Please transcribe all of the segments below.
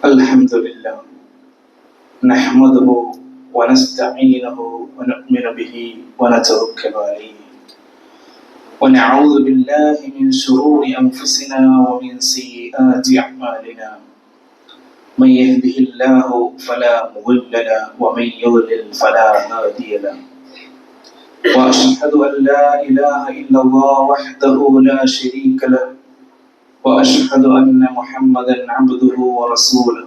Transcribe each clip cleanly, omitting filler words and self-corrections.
الحمد لله نحمده ونستعينه ونؤمن به ونتوكل عليه ونعوذ بالله من شرور أنفسنا ومن سيئات أعمالنا من يهده الله فلا مضل له ومن يضلل فلا هادي له وأشهد أن لا إله إلا الله وحده لا شريك له وأشهد أن محمدا عبده ورسوله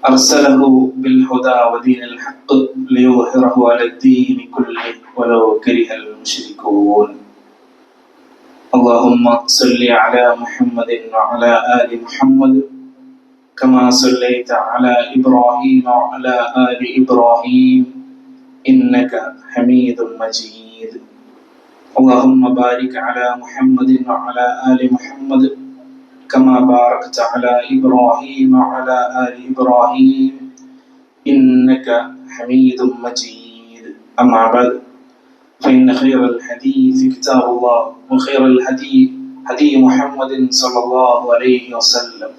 أرسله بالهدى ودين الحق ليظهره على الدين كله ولو كره المشركون اللهم صل على محمد وعلى آل محمد كما صليت على إبراهيم وعلى آل إبراهيم إنك حميد مجيد اللهم بارك على محمد وعلى آل محمد كما باركت على إبراهيم وعلى آل إبراهيم إنك حميد مجيد أما بعد فإن خير الحديث كتاب الله وخير الهدي هدي محمد صلى الله عليه وسلم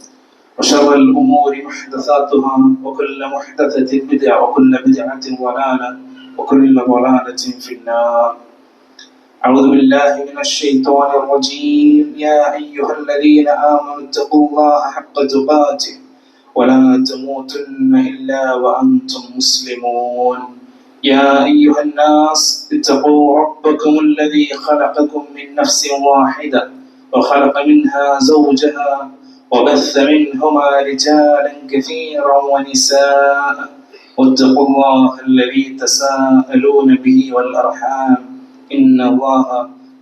وشر الأمور محدثاتها وكل محدثة بدعة وكل بدعة ضلالة وكل ضلالة في النار أعوذ بالله من الشيطان الرجيم يا أيها الذين آمنوا اتقوا الله حق تقاته ولا تموتن إلا وأنتم مسلمون يا أيها الناس اتقوا ربكم الذي خلقكم من نفس واحدة وخلق منها زوجها وبث منهما رجالا كثيرا ونساء واتقوا الله الذي تساءلون به والأرحام إن الله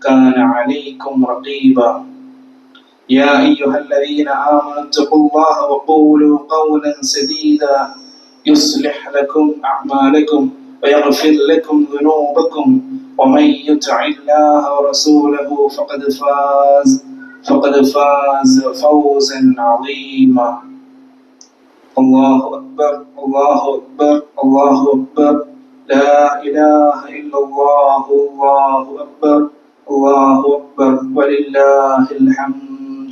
كان عليكم رقيبا يا أيها الذين آمنوا اتقوا الله وقولوا قولا سديدا يصلح لكم أعمالكم ويغفر لكم ذنوبكم ومن يطع الله ورسوله فقد فاز فوزا عظيما الله أكبر الله أكبر الله أكبر لا إله إلا الله الله أكبر الله أكبر ولله الحمد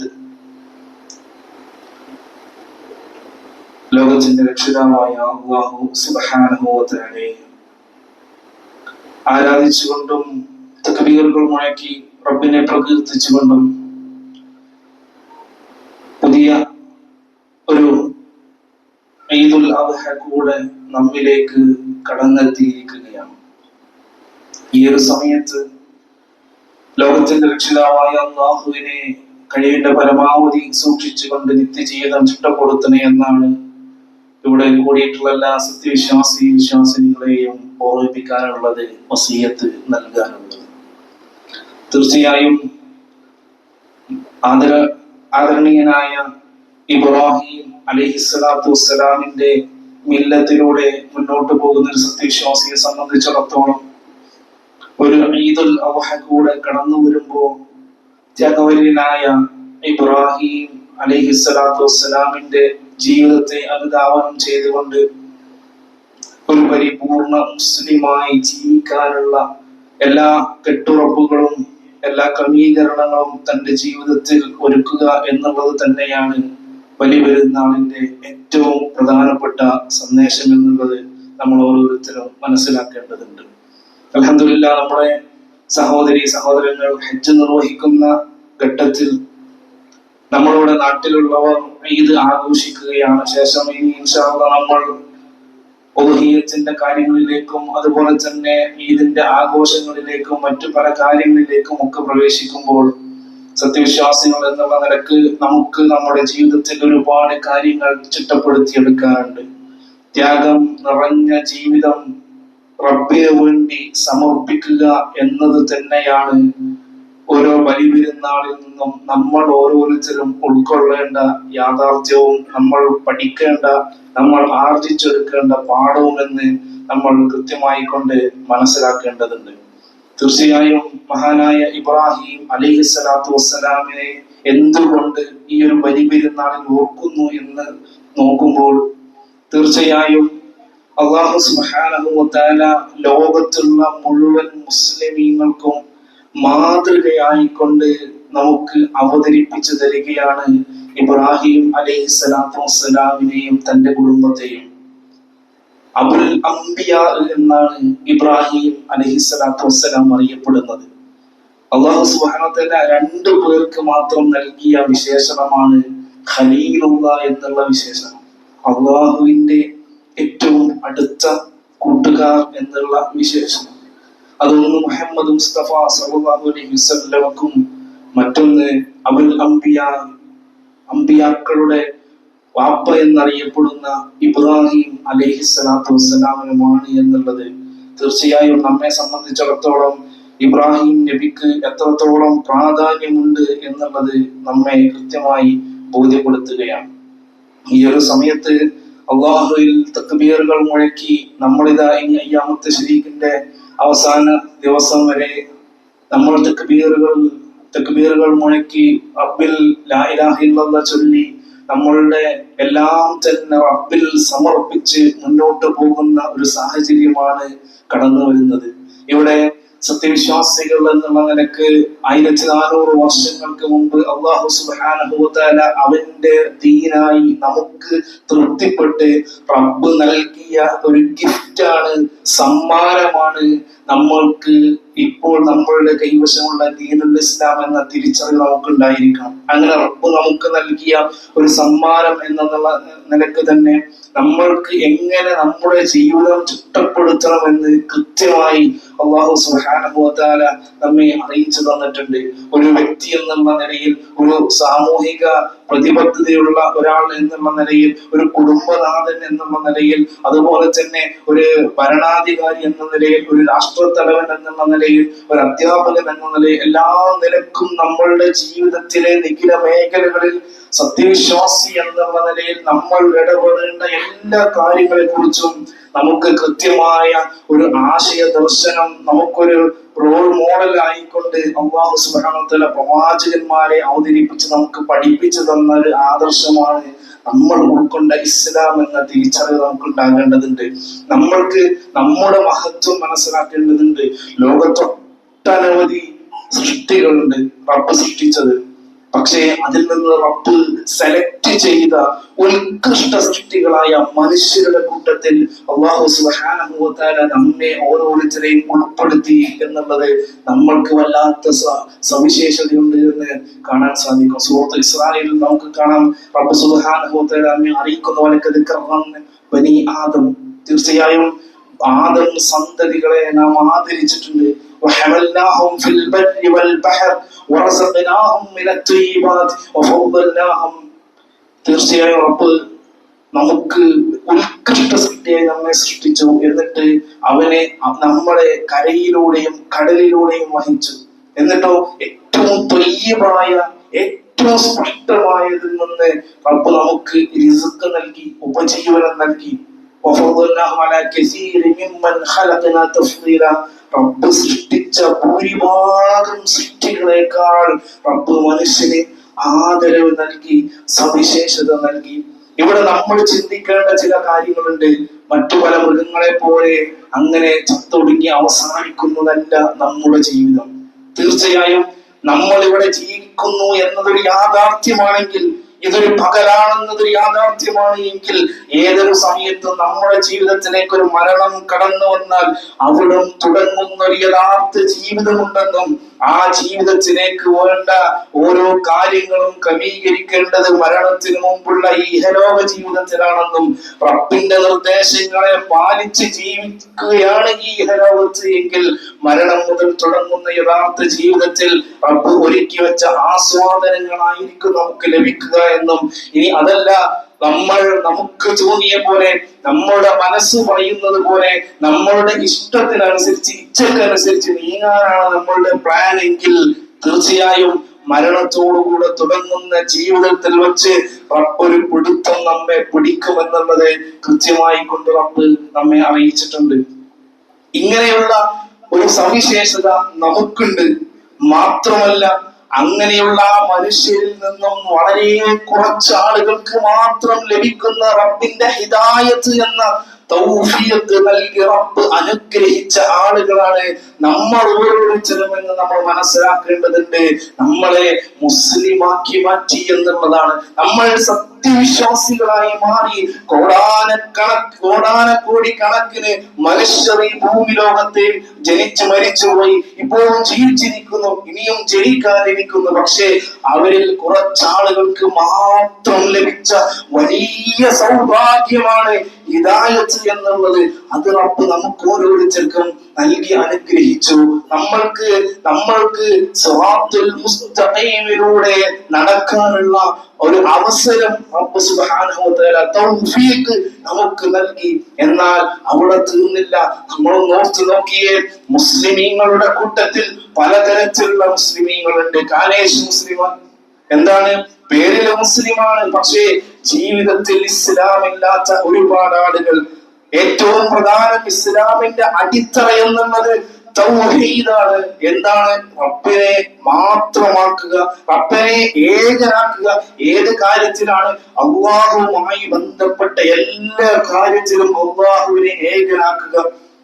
ലോകത്തിന്റെ രക്ഷിതാവായ അല്ലാഹു സുബ്ഹാനഹു വ തആലയെ ആരാധിച്ചുകൊണ്ടും തക്ബീറുകൾ മുഴക്കി റബ്ബിനെ പ്രകീർത്തിച്ചുകൊണ്ടും പുതിയ ഒരു ഈദുൽ അദ്ഹ കൂടെ നമ്മിലേക്ക് കടന്നെത്തിയിരിക്കുകയാണ്. ഈ ഒരു സമയത്ത് ലോകത്തിന്റെ രക്ഷിതാവായ അല്ലാഹുവിനെ കഴിയേണ്ട പരമാവധി സൂക്ഷിച്ചുകൊണ്ട് നിത്യജീവിതം ചിട്ടപ്പെടുത്തണേ എന്നാണ് ഇവിടെ കൂടിയിട്ടുള്ള എല്ലാ വിശ്വാസിനികളെയും ഓർമ്മിപ്പിക്കാനുള്ളത്, വസിയത്ത് നൽകാനുള്ളത്. തീർച്ചയായും ആദരണീയനായ ഇബ്രാഹിം അലൈഹിസ്സലാത്തു വസ്സലാമിന്റെ മില്ലത്തിലൂടെ മുന്നോട്ട് പോകുന്ന ഒരു സത്യവിശ്വാസിയെ സംബന്ധിച്ചിടത്തോളം ഒരു ഈദുൽ അദ്ഹ കൂടെ കടന്നു വരുമ്പോൾ ത്യാഗവര്യനായ ഇബ്രാഹിം അലൈഹിസ്സലാത്തു വസ്സലാമിന്റെ ജീവിതത്തെ അനുധാവനം ചെയ്തുകൊണ്ട് ഒരു പരിപൂർണ മുസ്ലിമായി ജീവിക്കാനുള്ള എല്ലാ കെട്ടുറപ്പുകളും എല്ലാ ക്രമീകരണങ്ങളും തന്റെ ജീവിതത്തിൽ ഒരുക്കുക എന്നുള്ളത് തന്നെയാണ് വലിയ പെരുന്നാളിന്റെ ഏറ്റവും പ്രധാനപ്പെട്ട സന്ദേശം എന്നുള്ളത് നമ്മൾ ഓരോരുത്തരും മനസ്സിലാക്കേണ്ടതുണ്ട്. അൽഹംദുലില്ലാഹ്, നമ്മുടെ സഹോദരങ്ങൾ ഹജ്ജ് നിർവഹിക്കുന്ന ഘട്ടത്തിൽ നമ്മളുടെ നാട്ടിലുള്ളവർ ഈദ് ആഘോഷിക്കുകയാണ്. ശേഷം ഇനി ഇൻഷാ അല്ലാഹ് നമ്മൾ ഉദ്ഹിയ്യത്തിന്റെ കാര്യങ്ങളിലേക്കും അതുപോലെ തന്നെ ഈദിന്റെ ആഘോഷങ്ങളിലേക്കും മറ്റു പല കാര്യങ്ങളിലേക്കും ഒക്കെ പ്രവേശിക്കുമ്പോൾ സത്യവിശ്വാസികൾ എന്നുള്ള നിലക്ക് നമുക്ക് നമ്മുടെ ജീവിതത്തിൽ ഒരുപാട് കാര്യങ്ങൾ ചിട്ടപ്പെടുത്തിയെടുക്കാറുണ്ട്. ത്യാഗം നിറഞ്ഞ ജീവിതം റബ്ബിന് വേണ്ടി സമർപ്പിക്കുക എന്നത് തന്നെയാണ് ഓരോ ബലിപെരുന്നാളിൽ നിന്നും നമ്മൾ ഓരോരുത്തരും ഉൾക്കൊള്ളേണ്ട യാഥാർത്ഥ്യവും നമ്മൾ പഠിക്കേണ്ട, നമ്മൾ ആർജിച്ചെടുക്കേണ്ട പാഠവുമെന്ന് നമ്മൾ കൃത്യമായി കൊണ്ട് മനസ്സിലാക്കേണ്ടതുണ്ട്. തീർച്ചയായും മഹാനായ ഇബ്രാഹിം അലൈഹിസ്സലാത്തു വസ്സലാമിനെ എന്തുകൊണ്ട് ഈ ഒരു ബലിപെരുന്നാളിൽ ഓർക്കുന്നു എന്ന് നോക്കുമ്പോൾ തീർച്ചയായും അല്ലാഹു സുബ്ഹാനഹു വ തആല ലോകത്തുള്ള മുഴുവൻ മുസ്ലിമീങ്ങൾക്കും മാതൃകയായിക്കൊണ്ട് നമുക്ക് അവതരിപ്പിച്ചു തരികയാണ് ഇബ്രാഹിം അലൈഹിസ്സലാത്തു വസ്സലാമിനെയും തന്റെ കുടുംബത്തെയും. അബുൽ അംബിയ എന്നാണ് ഇബ്രാഹിം അലൈഹിസ്സലാത്തു വസ്സലാം അറിയപ്പെടുന്നത്. അല്ലാഹു സുബ്ഹാനഹു വ തആല രണ്ടു പേർക്ക് മാത്രം നൽകിയ വിശേഷണമാണ് ഖലീലുള്ള എന്നുള്ള വിശേഷണം. അള്ളാഹുവിന്റെ ഏറ്റവും അടുത്ത കൂട്ടുകാർ എന്നുള്ള വിശേഷണം. അതൊന്ന് മുഹമ്മദ് മുസ്തഫ സല്ലല്ലാഹു അലൈഹി വസല്ലമക്കും മറ്റൊന്ന് അബുൽ അംബിയ, അംബിയാക്കളുടെ വാപ്പ എന്നറിയപ്പെടുന്ന ഇബ്രാഹിം അലൈഹിസ്സലാത്തു വസ്സലാമിനുമാണ് എന്നുള്ളത് തീർച്ചയായും നമ്മെ സംബന്ധിച്ചിടത്തോളം ഇബ്രാഹിം നബിക്ക് എത്രത്തോളം പ്രാധാന്യമുണ്ട് എന്നുള്ളത് നമ്മെ കൃത്യമായി ബോധ്യപ്പെടുത്തുകയാണ്. ഈ ഒരു സമയത്ത് അള്ളാഹുവിൽ തക്ബീറുകൾ മുഴക്കി നമ്മളിതാ ഇനി അയ്യാമത്തെ ശരീക്കിന്റെ അവസാന ദിവസം വരെ നമ്മൾ തക്ബീറുകൾ മുഴക്കി റബ്ബിൽ ലാ ഇലാഹ ഇല്ലല്ലാഹ് ചൊല്ലി നമ്മളുടെ എല്ലാം തന്നെ റബ്ബിൽ സമർപ്പിച്ച് മുന്നോട്ട് പോകുന്ന ഒരു സാഹചര്യമാണ് കടന്നു വരുന്നത്. ഇവിടെ സത്യവിശ്വാസികൾ എന്നുള്ള നിലക്ക് 1400 വർഷങ്ങൾക്ക് മുമ്പ് അല്ലാഹു സുബ്ഹാനഹു വ തആല അവന്റെ ദീനായി നമുക്ക് തൃപ്തിപ്പെട്ട് റബ്ബ് നൽകിയ ഒരു ഗിഫ്റ്റാണ്, സമ്മാനമാണ് നമ്മൾക്ക് ഇപ്പോൾ നമ്മളുടെ കൈവശമുള്ള ദീനുൽ ഇസ്ലാം എന്ന തിരിച്ചറിവ് നമുക്കുണ്ടായിരിക്കണം. അങ്ങനെ റബ്ബ് നമുക്ക് നൽകിയ ഒരു സമ്മാനം എന്നുള്ള നിലക്ക് തന്നെ നമ്മൾക്ക് എങ്ങനെ നമ്മുടെ ജീവിതം ചിട്ടപ്പെടുത്തണമെന്ന് കൃത്യമായി അല്ലാഹു സുബ്ഹാനഹു വ തആല നമ്മെ അറിയിച്ചു തന്നിട്ടുണ്ട്. ഒരു വ്യക്തി എന്നുള്ള നിലയിൽ, ഒരു സാമൂഹിക പ്രതിബദ്ധതയുള്ള ഒരാൾ എന്നുള്ള നിലയിൽ, ഒരു കുടുംബനാഥൻ എന്നുള്ള നിലയിൽ, അതുപോലെ തന്നെ ഒരു ഭരണാധികാരി എന്ന നിലയിൽ, ഒരു രാഷ്ട്രത്തലവൻ എന്നുള്ള നിലയിൽ, ഒരു അധ്യാപകൻ എന്ന നിലയിൽ, എല്ലാ നിലക്കും നമ്മളുടെ ജീവിതത്തിലെ നിഖില മേഖലകളിൽ സത്യവിശ്വാസി എന്നുള്ള നിലയിൽ നമ്മൾ ഇടപെടേണ്ട എല്ലാ കാര്യങ്ങളെ കുറിച്ചും നമുക്ക് കൃത്യമായ ഒരു ആശയ ദർശനം, നമുക്കൊരു റോൾ മോഡൽ ആയിക്കൊണ്ട് അല്ലാഹു സുബ്ഹാനഹു വ തആല പ്രവാചകന്മാരെ അവതരിപ്പിച്ച് നമുക്ക് പഠിപ്പിച്ചു തന്ന ഒരു ആദർശമാണ് നമ്മൾ ഉൾക്കൊണ്ട ഇസ്ലാം എന്ന തിരിച്ചറിവ് നമുക്ക് ഉണ്ടാകേണ്ടതുണ്ട്. നമ്മൾക്ക് നമ്മുടെ മഹത്വം മനസ്സിലാക്കേണ്ടതുണ്ട്. ലോകത്തൊട്ടനവധി സൃഷ്ടികളുണ്ട് റബ്ബ് സൃഷ്ടിച്ചത്. പക്ഷേ അതിൽ നിന്ന് റബ്ബ് സെലക്ട് ചെയ്ത ഉത്കൃഷ്ട സൃഷ്ടികളായ മനുഷ്യരുടെ കൂട്ടത്തിൽ അല്ലാഹു സുബ്ഹാനഹു വ തആല നമ്മെ ഓരോരുത്തരെയും ഉൾപ്പെടുത്തി എന്നുള്ളത് നമ്മൾക്ക് വല്ലാത്ത സവിശേഷതയുണ്ട് എന്ന് കാണാൻ സാധിക്കും. സൂറത്തുൽ ഇസ്രായിൽ നമുക്ക് കാണാം റബ്ബ് സുബ്ഹാനഹു വ തആല നമ്മെ അറിയിക്കുന്ന വലക്കദ് കറംനാ ബനി ആദം, തീർച്ചയായും ആദം സന്തതികളെ നാം ആദരിച്ചിട്ടുണ്ട്. وحملناهم في البر والبحر ورزقناهم من الطيبات وفضلناهم. തീർച്ചയായും റബ്ബ് നമുക്ക് ഉത്കൃഷ്ട സൃഷ്ടിയായി നമ്മെ സൃഷ്ടിച്ചു. എന്നിട്ട് അവനെ നമ്മളെ കരയിലൂടെയും കടലിലൂടെയും വഹിച്ചു. എന്നിട്ടോ ഏറ്റവും ത്വയ്യിബായ, ഏറ്റവും സ്പഷ്ടമായതിൽ നിന്ന് റബ്ബ് നമുക്ക് റിസ്ക് നൽകി, ഉപജീവനം നൽകി. وفضلناهم على كثير ممن خلقنا تفضيلا. റബ്ബ് സൃഷ്ടിച്ച ഭൂരിഭാഗം സൃഷ്ടികളെക്കാൾ റബ്ബ് മനുഷ്യന് ആദരവ് നൽകി, സവിശേഷത നൽകി. ഇവിടെ നമ്മൾ ചിന്തിക്കേണ്ട ചില കാര്യങ്ങളുണ്ട്. മറ്റു പല മൃഗങ്ങളെ പോലെ അങ്ങനെ ചത്തൊടുങ്ങി അവസാനിക്കുന്നതല്ല നമ്മുടെ ജീവിതം. തീർച്ചയായും നമ്മൾ ഇവിടെ ജീവിക്കുന്നു എന്നതൊരു യാഥാർത്ഥ്യമാണെങ്കിൽ, ഇതൊരു പകലാണെന്നതൊരു യാഥാർത്ഥ്യമാണ് എങ്കിൽ, ഏതൊരു സമയത്തും നമ്മുടെ ജീവിതത്തിലേക്ക് ഒരു മരണം കടന്നു വന്നാൽ അവിടെ തുടങ്ങുന്ന ഒരു യഥാർത്ഥ ജീവിതമുണ്ടെന്നും ആ ജീവിതത്തിലേക്ക് വേണ്ട ഓരോ കാര്യങ്ങളും ക്രമീകരിക്കേണ്ടത് മരണത്തിന് മുമ്പുള്ള ഈ ഇഹലോക ജീവിതത്തിലാണെന്നും റബ്ബിന്റെ നിർദ്ദേശങ്ങളെ പാലിച്ച് ജീവിക്കുകയാണ് ഈ ഇഹലോകത്ത് എങ്കിൽ മരണം മുതൽ തുടങ്ങുന്ന യഥാർത്ഥ ജീവിതത്തിൽ റബ്ബ് ഒരുക്കി വെച്ച ആസ്വാദനങ്ങളായിരിക്കും നമുക്ക് ലഭിക്കുക എന്നും, ഇനി അതല്ല നമുക്ക് തോന്നിയ പോലെ, നമ്മുടെ മനസ്സ് പറയുന്നത് പോലെ, നമ്മളുടെ ഇഷ്ടത്തിനനുസരിച്ച്, ഇച്ഛക്കനുസരിച്ച് നീങ്ങാനാണ് നമ്മളുടെ പ്ലാൻ എങ്കിൽ തീർച്ചയായും മരണത്തോടുകൂടെ തുടങ്ങുന്ന ജീവിതത്തിൽ വെച്ച് റബ്ബ് ഒരു പിടുത്തം നമ്മെ പിടിക്കുമെന്നുള്ളത് കൃത്യമായി കൊണ്ട് റബ്ബ് നമ്മെ അറിയിച്ചിട്ടുണ്ട്. ഇങ്ങനെയുള്ള ഒരു സവിശേഷത നമുക്കുണ്ട്. മാത്രമല്ല, അങ്ങനെയുള്ള ആ മനുഷ്യരിൽ നിന്നും വളരെ കുറച്ച് ആളുകൾക്ക് മാത്രം ലഭിക്കുന്ന റബ്ബിന്റെ ഹിദായത്ത് എന്ന തൗഫീഖ് നൽകി റബ്ബ് അനുഗ്രഹിച്ച ആളുകളാണ് നമ്മൾ ഓരോരുത്തരും എന്ന് നമ്മൾ മനസ്സിലാക്കേണ്ടതുണ്ട്. നമ്മളെ മുസ്ലിമാക്കി മാറ്റി എന്നുള്ളതാണ്. നമ്മൾ സത്യവിശ്വാസികളായി മാറി കോടാനക്കോടി കണക്കിന് മനുഷ്യർ ഈ ഭൂമി ലോകത്തെ ജനിച്ചു മരിച്ചുപോയി, ഇപ്പോഴും ജീവിച്ചിരിക്കുന്നു, ഇനിയും ജനിക്കാനിരിക്കുന്നു. പക്ഷേ അവരിൽ കുറച്ചാളുകൾക്ക് മാത്രം ലഭിച്ച വലിയ സൗഭാഗ്യമാണ് ഹിദായത്ത് എന്നുള്ളത്. അത് റബ്ബ് നമുക്ക് ഓരോരുത്തർക്കും നൽകി അനുഗ്രഹിച്ചു. നമ്മൾക്ക് സിറാത്തുൽ മുസ്തഖീമിലൂടെ നടക്കാനുള്ള ഒരു അവസരം റബ്ബ് സുബ്ഹാനഹു വ തആല തൗഫീഖ് നമുക്ക് നൽകി. എന്നാൽ അവിടെ തീർന്നില്ല. നമ്മൾ നോക്കിയേ, മുസ്ലിമീങ്ങളുടെ കൂട്ടത്തിൽ പലതരത്തിലുള്ള മുസ്ലിമീങ്ങളുണ്ട്. കാനേഷ് മുസ്ലിം എന്താണ്, പേരിലെ മുസ്ലിമാണ്, പക്ഷേ ജീവിതത്തിൽ ഇസ്ലാമില്ലാത്ത ഒരുപാട് ആളുകൾ. ഏറ്റവും പ്രധാനം ഇസ്ലാമിന്റെ അടിത്തറ എന്നുള്ളത് തൗഹീദാണ്. എന്താണ്? റബ്ബിനെ മാത്രമാക്കുക, റബ്ബിനെ ഏകനാക്കുക. ഏത് കാര്യത്തിലാണ്? അല്ലാഹുവുമായി ബന്ധപ്പെട്ട എല്ലാ കാര്യത്തിലും അല്ലാഹുവിനെ ഏകനാക്കുക.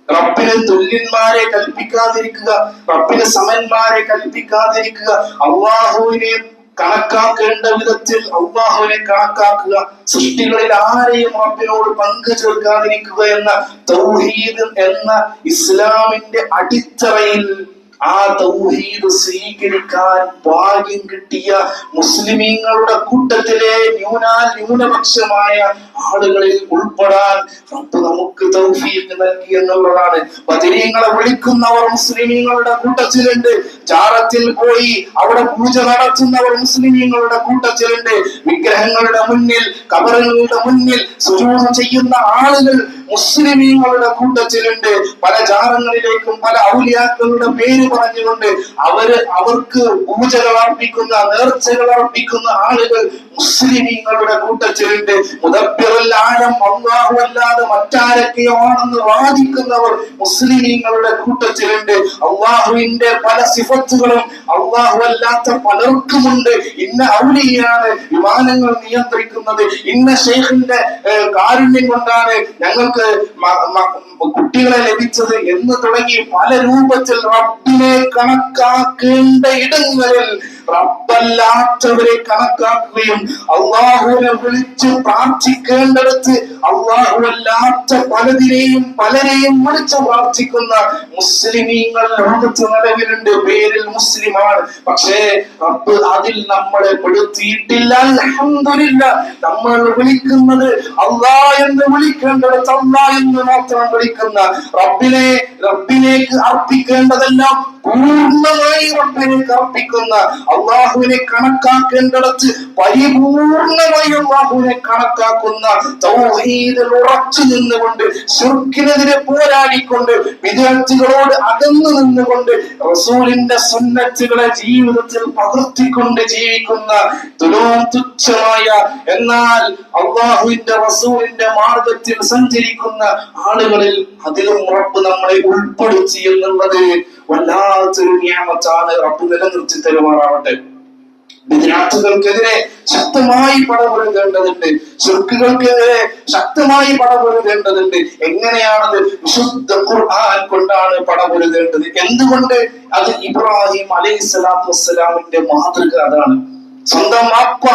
റബ്ബിന് തുല്യന്മാരെ കൽപ്പിക്കാതിരിക്കുക, റബ്ബിന് സമന്മാരെ കൽപ്പിക്കാതിരിക്കുക. അല്ലാഹുവിനെ കണക്കാക്കേണ്ട വിധത്തിൽ അല്ലാഹുവിനെ കണക്കാക്കുക. സൃഷ്ടികളിൽ ആരെയും റബ്ബിനോട് പങ്കു ചേർക്കാതിരിക്കുക എന്ന തൗഹീദ് എന്ന ഇസ്ലാമിന്റെ അടിത്തറയിൽ ആ തൗഹീദ് സ്വീകരിക്കാൻ ഭാഗ്യം കിട്ടിയ മുസ്ലിമീങ്ങളുടെ കൂട്ടത്തിലെ ന്യൂനപക്ഷമായ ആളുകളിൽ ഉൾപ്പെടാൻ റബ്ബ് നമുക്ക് തൗഫീഖ് നൽകി എന്നുള്ളതാണ്. ബദരീങ്ങളെ വിളിക്കുന്നവർ മുസ്ലിമീങ്ങളുടെ കൂട്ടത്തിലുണ്ട്. ജാറത്തിൽ പോയി അവിടെ പൂജ നടത്തുന്നവർ മുസ്ലിമീങ്ങളുടെ കൂട്ടത്തിലുണ്ട്. വിഗ്രഹങ്ങളുടെ മുന്നിൽ, ഖബറുകളുടെ മുന്നിൽ സുജൂദ് ചെയ്യുന്ന ആളുകൾ മുസ്ലിമീങ്ങളുടെ കൂട്ടത്തിലുണ്ട്. പല ജാറങ്ങളിലേക്കും പല ഔലിയാക്കളുടെ പേര് പറഞ്ഞുകൊണ്ട് അവർക്ക് പൂജകൾ അർപ്പിക്കുന്ന, നേർച്ചകൾ അർപ്പിക്കുന്ന ആളുകൾ മുസ്ലിമീങ്ങളുടെ കൂട്ടത്തിലുണ്ട്. മുദബ്ബിറുൽ ആലം അല്ലാഹു അല്ലാതെ മറ്റാരൊക്കെയോ ആണെന്ന് വാദിക്കുന്നവർ മുസ്ലിമീങ്ങളുടെ കൂട്ടത്തിലുണ്ട്. അല്ലാഹുവിന്റെ പല സിഫത്തുകളും അല്ലാഹു അല്ലാത്ത പലർക്കുമുണ്ട്. ഇന്ന ഔലിയാണ് വിമാനങ്ങൾ നിയന്ത്രിക്കുന്നത്, ഇന്ന ശൈഖിന്റെ കാരുണ്യം കൊണ്ടാണ് ഞങ്ങൾക്ക് കുട്ടികളെ ലഭിച്ചത് എന്ന് തുടങ്ങി പല രൂപത്തിൽ റബ്ബിനെ കണക്കാക്കേണ്ട ഇടങ്ങളിൽ റബ്ബല്ലാത്തവരെ കണക്കാക്കുകയും അല്ലാഹുവിനെ വിളിച്ച് പ്രാർത്ഥിക്കേണ്ടടുത്ത് അല്ലാഹുവല്ലാത്ത പലരെയും വിളിച്ച് പ്രാർത്ഥിക്കുന്ന മുസ്ലിമീങ്ങൾ ലോകത്ത് നിലവിലുണ്ട്. പേരിൽ മുസ്ലിമാണ്, പക്ഷേ റബ്ബ് അതിൽ നമ്മളെ പെടുത്തിയിട്ടില്ല. അൽഹംദുലില്ലാഹ്. നമ്മൾ വിളിക്കുന്നത് അല്ലാഹ് എന്ന് വിളിക്കേണ്ടടുത്ത് അല്ലാഹ് എന്ന് മാത്രം വിളിക്കുന്ന റബ്ബിലേക്ക് അർപ്പിക്കേണ്ടതെല്ലാം പൂർണ്ണമായി റബ്ബിലേക്ക് അർപ്പിക്കുന്ന, അല്ലാഹുവിനെ കണക്കാക്കേണ്ടടുത്ത് പരിപൂർണമായി അല്ലാഹുവിനെ കണക്കാക്കുന്ന, തൗഹീദിൽ ഉറച്ചു നിന്നുകൊണ്ട്, ശിർക്കിനെതിരെ പോരാടിക്കൊണ്ട്, വിദ്യാർത്ഥികളോട് അകന്നു നിന്നുകൊണ്ട്, റസൂലിന്റെ സുന്നത്തുകളെ ജീവിതത്തിൽ പകർത്തിക്കൊണ്ട് ജീവിക്കുന്ന തുച്ഛമായ എന്നാൽ അല്ലാഹുവിന്റെ റസൂലിന്റെ മാർഗത്തിൽ സഞ്ചരിക്കുന്ന ആളുകളിൽ അതിലും റബ്ബ് നമ്മളെ ഉൾപ്പെടുത്തി എന്നുള്ളത് വല്ലാത്തൊരു നിയമത്താണ്. റബ്ബ് നിലനിർത്തി തരുമാറാവട്ടെ. ബിദ്അത്തുകൾക്കെതിരെ ശക്തമായി പടപൊരുതേണ്ടതുണ്ട്. ശിർക്കുകൾക്കെതിരെ ശക്തമായി പടപൊരുതേണ്ടതുണ്ട്. എങ്ങനെയാണത്? വിശുദ്ധ ഖുർആൻ കൊണ്ടാണ് പടപൊരുതേണ്ടത്. എന്തുകൊണ്ട്? അത് ഇബ്രാഹിം അലൈഹിസ്സലാത്തു വസ്സലാമിന്റെ മാതൃക അതാണ്. സ്വന്തം വാപ്പ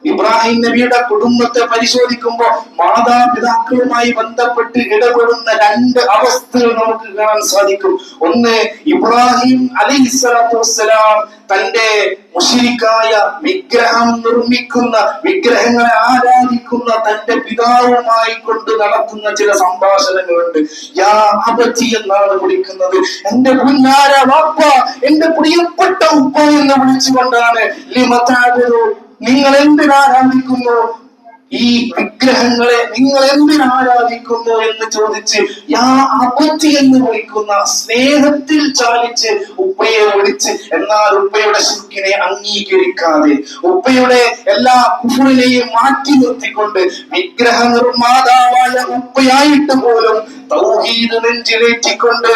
ഇബ്രാഹിം നബിയുടെ കുടുംബത്തെ പരിശോധിക്കുമ്പോൾ മാതാപിതാക്കളുമായി ബന്ധപ്പെട്ട് ഇടപെടുന്ന രണ്ട് അവസ്ഥകൾ നമുക്ക് കാണാൻ സാധിക്കും. ഒന്ന്, ഇബ്രാഹിം അലൈഹിസ്സലാത്തു വസ്സലാം തന്റെ മുശ്രിക്കായ വിഗ്രഹം നിർമ്മിക്കുന്ന, വിഗ്രഹങ്ങളെ ആരാധിക്കുന്ന തന്റെ പിതാവുമായി കൊണ്ട് നടത്തുന്ന ചില സംഭാഷണങ്ങളുണ്ട്. യാ അബതി എന്നാണ് വിളിക്കുന്നത്. എന്റെ പുന്നാര വാപ്പ, എന്റെ പ്രിയപ്പെട്ട ഉപ്പ എന്ന് വിളിച്ചുകൊണ്ടാണ് ലിമതഅബുദു, നിങ്ങൾ എന്തിനാരാധിക്കുന്നു ഈ വിഗ്രഹങ്ങളെ, നിങ്ങൾ എന്തിനാരാധിക്കുന്നു എന്ന് ചോദിച്ച് യാ അബതി എന്ന് വിളിക്കുന്ന, സ്നേഹത്തിൽ ചാലിച്ച് ഉപ്പയെ വിളിച്ച്, എന്നാൽ ഉപ്പയുടെ ശിർക്കിനെ അംഗീകരിക്കാതെ, ഉപ്പയുടെ എല്ലാ കുഫറിനെയും മാറ്റി നിർത്തിക്കൊണ്ട്, വിഗ്രഹ നിർമ്മാതാവായ ഉപ്പയായിട്ട് പോലും തൗഹീദ് നെഞ്ചിലേറ്റിക്കൊണ്ട്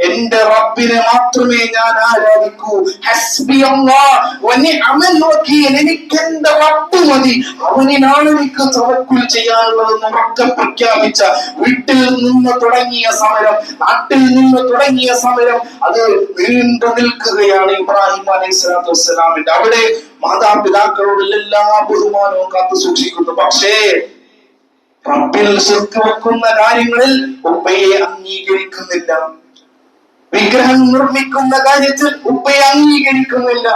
എന്റെ റബ്ബിനെ മാത്രമേ ഞാൻ ആരാധിക്കൂ. ഹസ്ബി അല്ലാഹ് വ നിഅമൽ വകീൽ, എനിക്ക് എന്റെ റബ്ബ് മതി, അവനിലാണ് എനിക്ക് തവക്കുൽ ചെയ്യാനുള്ളതെന്ന് ഉറക്കെ പ്രഖ്യാപിച്ച, വീട്ടിൽ നിന്ന് തുടങ്ങിയ സമരം, നാട്ടിൽ നിന്ന് തുടങ്ങിയ സമരം അത് നീണ്ടു നിൽക്കുകയാണ് ഇബ്രാഹിം അലൈഹിസ്സലാത്തു വസ്സലാമിന്റെ. അവിടെ മാതാപിതാക്കളോട് എല്ലാ ബഹുമാനവും കാത്തു സൂക്ഷിക്കുന്നു. പക്ഷേ റബ്ബിൽ ശിർക്ക് വെക്കുന്ന കാര്യങ്ങളിൽ ഉപ്പയെ അംഗീകരിക്കുന്നില്ല. വിഗ്രഹം നിർമ്മിക്കുന്ന കാര്യത്തിൽ ഉപ്പയെ അംഗീകരിക്കുന്നില്ല.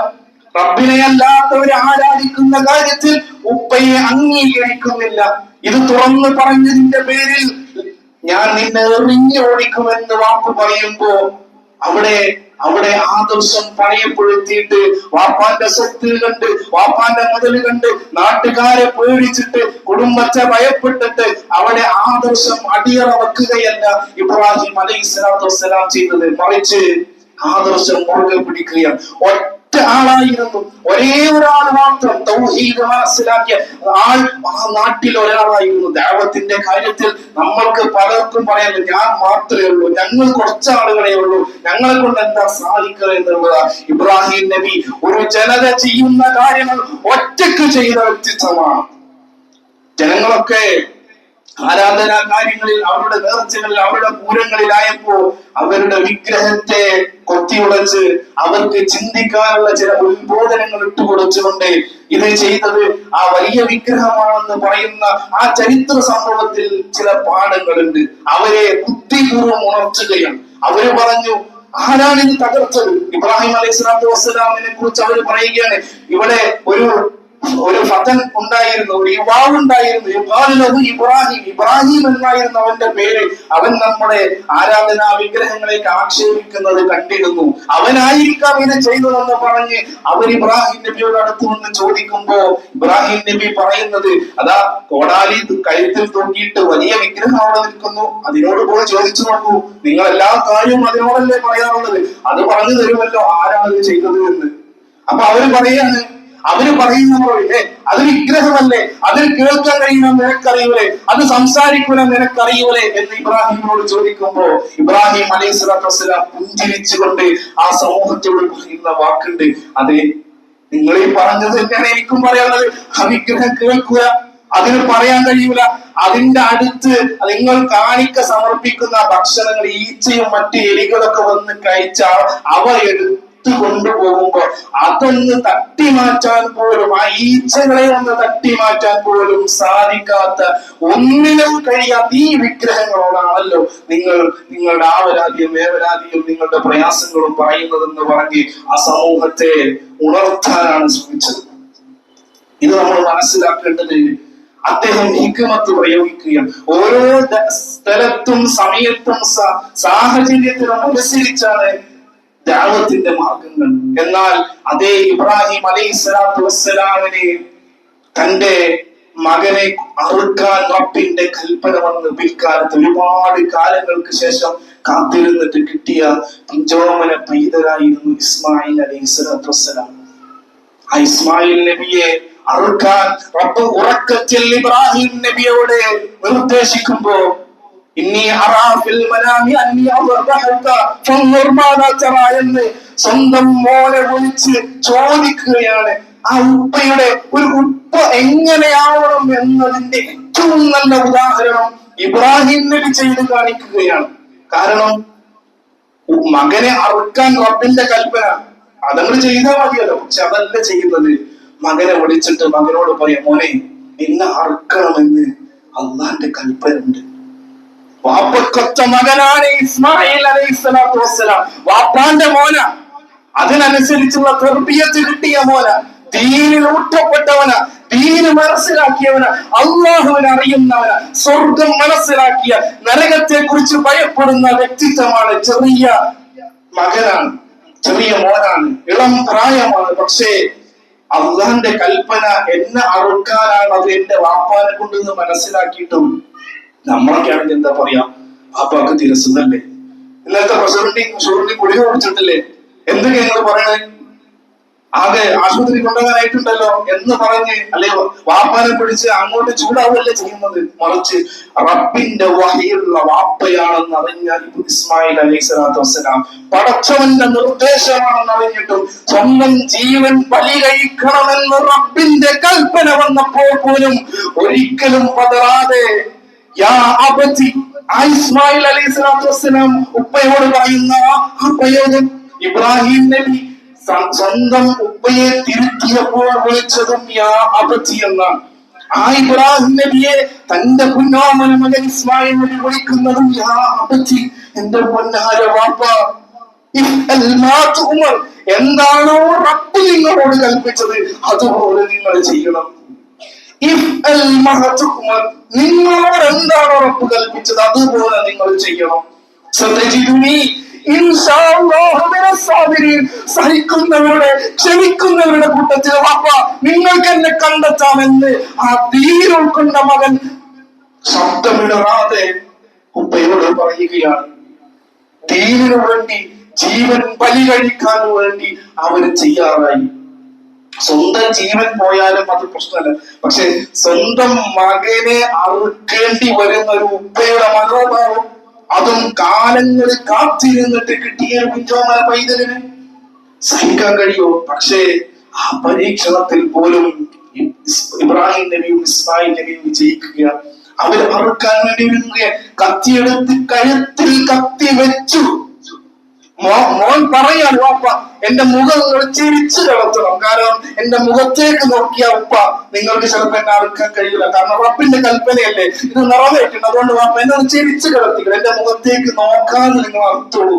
റബ്ബിനെ അല്ലാത്തവരെ ആരാധിക്കുന്ന കാര്യത്തിൽ ഉപ്പയെ അംഗീകരിക്കുന്നില്ല. ഇത് തുറന്നു പറഞ്ഞതിന്റെ പേരിൽ ഞാൻ നിന്നെ എറിഞ്ഞോടിക്കുമെന്ന് വാക്ക് പറയുമ്പോ അവിടെ ആദർശം പണയപ്പെടുത്തിയിട്ട് വാപ്പാന്റെ സ്വത്ത് കണ്ട്, വാപ്പാന്റെ മുതൽ കണ്ട്, നാട്ടുകാരെ പേടിച്ചിട്ട്, കുടുംബത്തെ ഭയപ്പെട്ടിട്ട് അവിടെ ആദർശം അടിയറ വെക്കുകയല്ല ഇബ്രാഹിം അലൈഹിസ്സലാത്തു വസ്സലാം ചെയ്തത്. മറിച്ച് ആദർശം മുറുകെ പിടിക്കുകയാണ്. ഒറ്റ ആളായിരുന്നു, ഒരേ ഒരാൾ മാത്രം തൗഹീദ് മനസ്സിലാക്കിയ ആൾ ആ നാട്ടിൽ ഒരാളായിരുന്നു. ദഅവത്തിന്റെ കാര്യത്തിൽ നമ്മൾക്ക് പലർക്കും പറയാൻ ഞാൻ മാത്രമേ ഉള്ളൂ, ഞങ്ങൾ കുറച്ച് ആളുകളെ ഉള്ളൂ, ഞങ്ങളെ കൊണ്ട് എന്താ സാധിക്കുക എന്നുള്ളതാ. ഇബ്രാഹിം നബി ഒരു ജനത ചെയ്യുന്ന കാര്യങ്ങൾ ഒറ്റക്ക് ചെയ്ത വ്യക്തിത്വമാണ്. ജനങ്ങളൊക്കെ ആരാധനാ കാര്യങ്ങളിൽ, അവരുടെ നേർച്ചകളിൽ, അവരുടെ പൂരങ്ങളിലായപ്പോ അവരുടെ വിഗ്രഹത്തെ കൊത്തിയുടച്ച് അവർക്ക് ചിന്തിക്കാനുള്ള ചില ഉത്ബോധനങ്ങൾ ഇട്ടുകൊടുച്ചുകൊണ്ട് ഇത് ചെയ്തത് ആ വലിയ വിഗ്രഹമാണെന്ന് പറയുന്ന ആ ചരിത്ര സംഭവത്തിൽ ചില പാഠങ്ങളുണ്ട്. അവരെ ബുദ്ധിപൂർവ്വം ഉണർത്തുകയാണ്. അവര് പറഞ്ഞു, ആരാണ് ഇത് തകർത്തത്? ഇബ്രാഹിം അലൈഹിസ്സലാത്തു വസ്സലാമിനെ കുറിച്ച് അവർ പറയുകയാണ്, ഇവിടെ ഒരു ഫതൻ ഉണ്ടായിരുന്നു, ഒരു യുവാവ് ഉണ്ടായിരുന്നു, ഇബ്രാഹിം എന്നായിരുന്നു അവന്റെ പേര്. അവൻ നമ്മുടെ ആരാധനാ വിഗ്രഹങ്ങളേക്ക് ആക്ഷേപിക്കുന്നത് കണ്ടിരുന്നു, അവനായിരിക്കാം ഇത് ചെയ്തതെന്ന് പറഞ്ഞ് അവർ ഇബ്രാഹിം നബിയോട് അടുത്ത് നിന്ന് ചോദിക്കുമ്പോ ഇബ്രാഹിം നബി പറയുന്നത്, അതാ കോടാലി കഴുത്തിൽ തൂക്കിയിട്ട് വലിയ വിഗ്രഹം അവിടെ നിൽക്കുന്നു, അതിനോട് പോയി ചോദിച്ചു നോക്കൂ, നിങ്ങൾ എല്ലാ കാര്യവും അതിനോടല്ലേ പറയാറുള്ളത്, അത് പറഞ്ഞു തരുമല്ലോ ആരാണ് ഇത് ചെയ്തത് എന്ന്. അപ്പൊ അവര് പറയുന്നവരെ അത് വിഗ്രഹമല്ലേ, അതിൽ കേൾക്കാൻ കഴിയുന്ന നിനക്കറിയൂലേ, അത് സംസാരിക്കുന്ന നിനക്കറിയൂലേ എന്ന് ഇബ്രാഹിമിനോട് ചോദിക്കുമ്പോ ഇബ്രാഹിം അലൈഹിസ്സലാത്തു വസ്സലാം പുഞ്ചിരിച്ചുകൊണ്ട് ആ സമൂഹത്തോട് പറയുന്ന വാക്കുണ്ട്, അതെ നിങ്ങൾ ഈ പറഞ്ഞത് തന്നെയാണ് എനിക്കും പറയാനുള്ളത്. ആ വിഗ്രഹം കേൾക്കുക, അതിന് പറയാൻ കഴിയൂല, അതിന്റെ അടുത്ത് നിങ്ങൾ കാണിക്ക സമർപ്പിക്കുന്ന ഭക്ഷണങ്ങൾ ഈച്ചയും മറ്റു എലികളൊക്കെ വന്ന് കഴിച്ചാൽ അവ കൊണ്ടുപോകുമ്പോ അതൊന്ന് തട്ടി മാറ്റാൻ പോലും, ആ ഈച്ചകളെ ഒന്ന് തട്ടി മാറ്റാൻ പോലും സാധിക്കാത്ത, ഒന്നിനും കഴിയാത്ത ഈ വിഗ്രഹങ്ങളോടാണല്ലോ നിങ്ങളുടെ ആവരാധിയും വേവരാധിയും നിങ്ങളുടെ പ്രയാസങ്ങളും പറയുന്നതെന്ന് പറഞ്ഞ് ആ സമൂഹത്തെ ഉണർത്താനാണ് ശ്രമിച്ചത്. ഇത് നമ്മൾ മനസ്സിലാക്കേണ്ടത്, അദ്ദേഹം ഹിക്മത്ത് പ്രയോഗിക്കുകയാണ്. ഓരോ സ്ഥലത്തും സമയത്തും സാഹചര്യത്തിനും അനുസരിച്ചാണ് ദഅവത്തിന്റെ മാർഗങ്ങൾ. എന്നാൽ അതേ ഇബ്രാഹിം അലൈഹിസ്സലാത്തു വസ്സലാമിന് തന്റെ മകനെ അറുക്കാൻ റബ്ബിന്റെ കൽപ്പന വന്ന് പിൽക്കാലത്ത് ഒരുപാട് കാലങ്ങൾക്ക് ശേഷം കാത്തിരുന്നിട്ട് കിട്ടിയ പിഞ്ചോമന പൈതലായിരുന്നു ഇസ്മായിൽ അലൈഹിസ്സലാത്തു വസ്സലാം. ആ ഇസ്മായിൽ നബിയെ അറുക്കാൻ റബ്ബ് ഉറക്കത്തിൽ ഇബ്രാഹിം നബിയോട് നിർദ്ദേശിക്കുമ്പോ എന്ന് സ്വന്തം മോനെ വിളിച്ച് ചോദിക്കുകയാണ്. ആ ഉപ്പയുടെ ഒരു ഉപ്പ എങ്ങനെയാവണം എന്നതിന്റെ ഏറ്റവും നല്ല ഉദാഹരണം ഇബ്രാഹിം നബി ചെയ്ത് കാണിക്കുകയാണ്. കാരണം മകനെ അറുക്കാൻ റബ്ബിന്റെ കൽപ്പന, അതങ്ങൾ ചെയ്താൽ മതിയല്ലോ, പക്ഷെ അതല്ല ചെയ്യുന്നത്. മകനെ വിളിച്ചിട്ട് മകനോട് പറയാം, മോനെ നിന്നെ അറുക്കണമെന്ന് അള്ളാന്റെ കൽപ്പന ഉണ്ട്. വാപ്പക്കൊത്ത മകനാണ് ഇസ്മായിൽ അലൈഹിസ്സലാത്തു വസ്സലാം, വാപ്പാന്റെ മോന, അതിനനുസരിച്ചുള്ള തർബിയത്ത് കിട്ടിയ മോന, ദീനിൽ ഊട്ടപ്പെട്ടവന, ദീന് മനസ്സിലാക്കിയവന, അള്ളാഹുവിനെ അറിയുന്നവന, സ്വർഗം മനസ്സിലാക്കിയ, നരകത്തെ കുറിച്ച് ഭയപ്പെടുന്ന വ്യക്തിത്വമാണ്. ചെറിയ മകനാണ്, ചെറിയ മോനാണ്, ഇളം പ്രായമാണ്. പക്ഷേ അള്ളാന്റെ കൽപ്പന എന്നെ അറുക്കാനാണ്, അത് എന്റെ വാപ്പാനെ കൊണ്ടെന്ന് മനസ്സിലാക്കിയിട്ടും നമ്മളൊക്കെ ആണെങ്കിൽ എന്താ പറയാ, പാപ്പാക്ക് തിരസുതല്ലേ, ഇന്നത്തെ പ്രസിഡന്റിങ് ഗുളിക കുടിച്ചിട്ടില്ലേ, എന്തൊക്കെ ഞങ്ങൾ പറയണേ, ആകെ ആശുപത്രി കൊണ്ടുപോകാനായിട്ടുണ്ടല്ലോ എന്ന് പറഞ്ഞ് അല്ലെ വാപ്പാനെ പിടിച്ച് അങ്ങോട്ട് ചൂടാവല്ലേ ചെയ്യുന്നത്. മറിച്ച് റബ്ബിന്റെ വഹിയുള്ള വാപ്പയാണെന്ന് അറിഞ്ഞാൽ ഇസ്മായിൽ അലൈഹി സ്വലാത്തു വസ്സലാം പടച്ചവന്റെ നിർദ്ദേശമാണെന്ന് അറിഞ്ഞിട്ടും സ്വന്തം ജീവൻ ബലി കഴിക്കണമെന്ന് റബ്ബിന്റെ കൽപ്പന വന്നപ്പോൾ പോലും ഒരിക്കലും പതറാതെ യാ അബതി ഇസ്മായിൽ അലൈഹി സ്വലാത്തു വസ്സലാം ഉപ്പയോട് പറയുന്ന ആ പ്രയോഗം ഇബ്രാഹിം നബി സ്വന്തം ഉപ്പയെ തിരുത്തിയപ്പോൾ വിളിച്ചതും യാ അബതി എന്നാണ്. ആ ഇബ്രാഹിം നബിയെ തന്റെ പുന്നാമന മകൻ ഇസ്മായിൽ നബി വിളിക്കുന്നതും യാ അബതി, എന്റെ പൊന്നാര വാപ്പ, എന്താണോ റബ്ബ് നിങ്ങളോട് കൽപ്പിച്ചത് അതുപോലെ നിങ്ങൾ ചെയ്യണം. നിങ്ങളോട് എന്താണോ റബ്ബ് കൽപ്പിച്ചത് അതുപോലെ നിങ്ങൾ ചെയ്യണം. സഹിക്കുന്നവരുടെ ക്ഷമിക്കുന്നവരുടെ കൂട്ടത്തിൽ വാപ്പ നിങ്ങൾക്ക് എന്നെ കണ്ടെത്താമെന്ന് ആ ദീൻ ഉൾക്കൊണ്ട മകൻ ശബ്ദമിടറാതെ ഉപ്പയോട് പറയുകയാണ്. ദീനിനു വേണ്ടി ജീവൻ ബലി കഴിക്കാൻ വേണ്ടി അവര് ചെയ്യാറായി. സ്വന്തം ജീവൻ പോയാലും അത് പ്രശ്നമല്ല, പക്ഷെ സ്വന്തം മകനെ അറുക്കേണ്ടി വരുന്ന ഒരു ഉപ്പയുടെ മനോഭാവം, അതും കാലങ്ങൾ കാത്തിരുന്നിട്ട് കിട്ടിയ ഒരു കുഞ്ചോമല പൈതലിന് സഹിക്കാൻ കഴിയോ? പക്ഷേ ആ പരീക്ഷണത്തിൽ പോലും ഇബ്രാഹിം നബിയും ഇസ്മായിൽ നബിയും വിജയിക്കുക. അവർ അറുക്കാൻ വേണ്ടി ഒരുങ്ങുക, കത്തിയെടുത്ത് കഴുത്തിൽ കത്തി വെച്ചു. മോൻ പറയാണ്, വാപ്പ എന്റെ മുഖം നിങ്ങൾ ചിരിച്ചു കളത്തണം, കാരണം എന്റെ മുഖത്തേക്ക് നോക്കിയ ഉപ്പ നിങ്ങൾക്ക് ചിലപ്പോ എന്നെ അറുക്കാൻ കഴിയില്ല, കാരണം റബ്ബിന്റെ കൽപ്പനയല്ലേ ഇത് നിറവേറ്റണം, അതുകൊണ്ട് വാപ്പ എന്നെ ചിരിച്ചു കളത്തില്ല, എന്റെ മുഖത്തേക്ക് നോക്കാതെ നിങ്ങൾ അറുത്തോളൂ.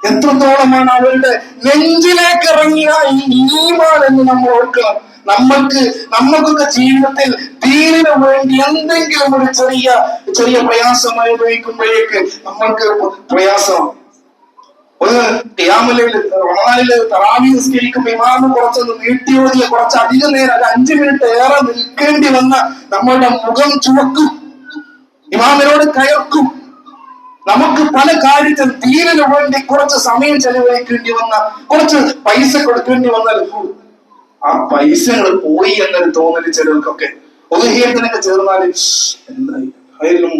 എത്രത്തോളമാണ് അവരുടെ നെഞ്ചിലേക്ക് ഇറങ്ങിയ ഈ ഈമാൻ എന്ന് നമ്മൾ ഓർക്കണം. നമുക്കൊക്കെ ജീവിതത്തിൽ ദീനിനു വേണ്ടി എന്തെങ്കിലും ഒരു ചെറിയ പ്രയാസം അനുഭവിക്കുമ്പോഴേക്ക് നമ്മൾക്ക് പ്രയാസം. ഒരു റമദാനില് തറാവീഹ് നിസ്കരിക്കുമ്പോൾ ഇമാമ് കുറച്ചൊന്ന് നീട്ടിയോതിയ കുറച്ച് അധികം നേരം, അത് 5 മിനിറ്റ് ഏറെ നിൽക്കേണ്ടി വന്ന നമ്മളുടെ മുഖം ചുവക്കും, ഇമാമിനോട് കയർക്കും. നമുക്ക് പല കാര്യത്തിൽ ദീനിനു വേണ്ടി കുറച്ച് സമയം ചെലവഴിക്കേണ്ടി വന്ന, കുറച്ച് പൈസ കൊടുക്കേണ്ടി വന്നാൽ ആ പൈസകൾ പോയി എന്നൊരു തോന്നല് ചിലർക്കൊക്കെ. ഉദ്ഹിയത്തിനൊക്കെ ചേർന്നാല് എന്തായി ആയാലും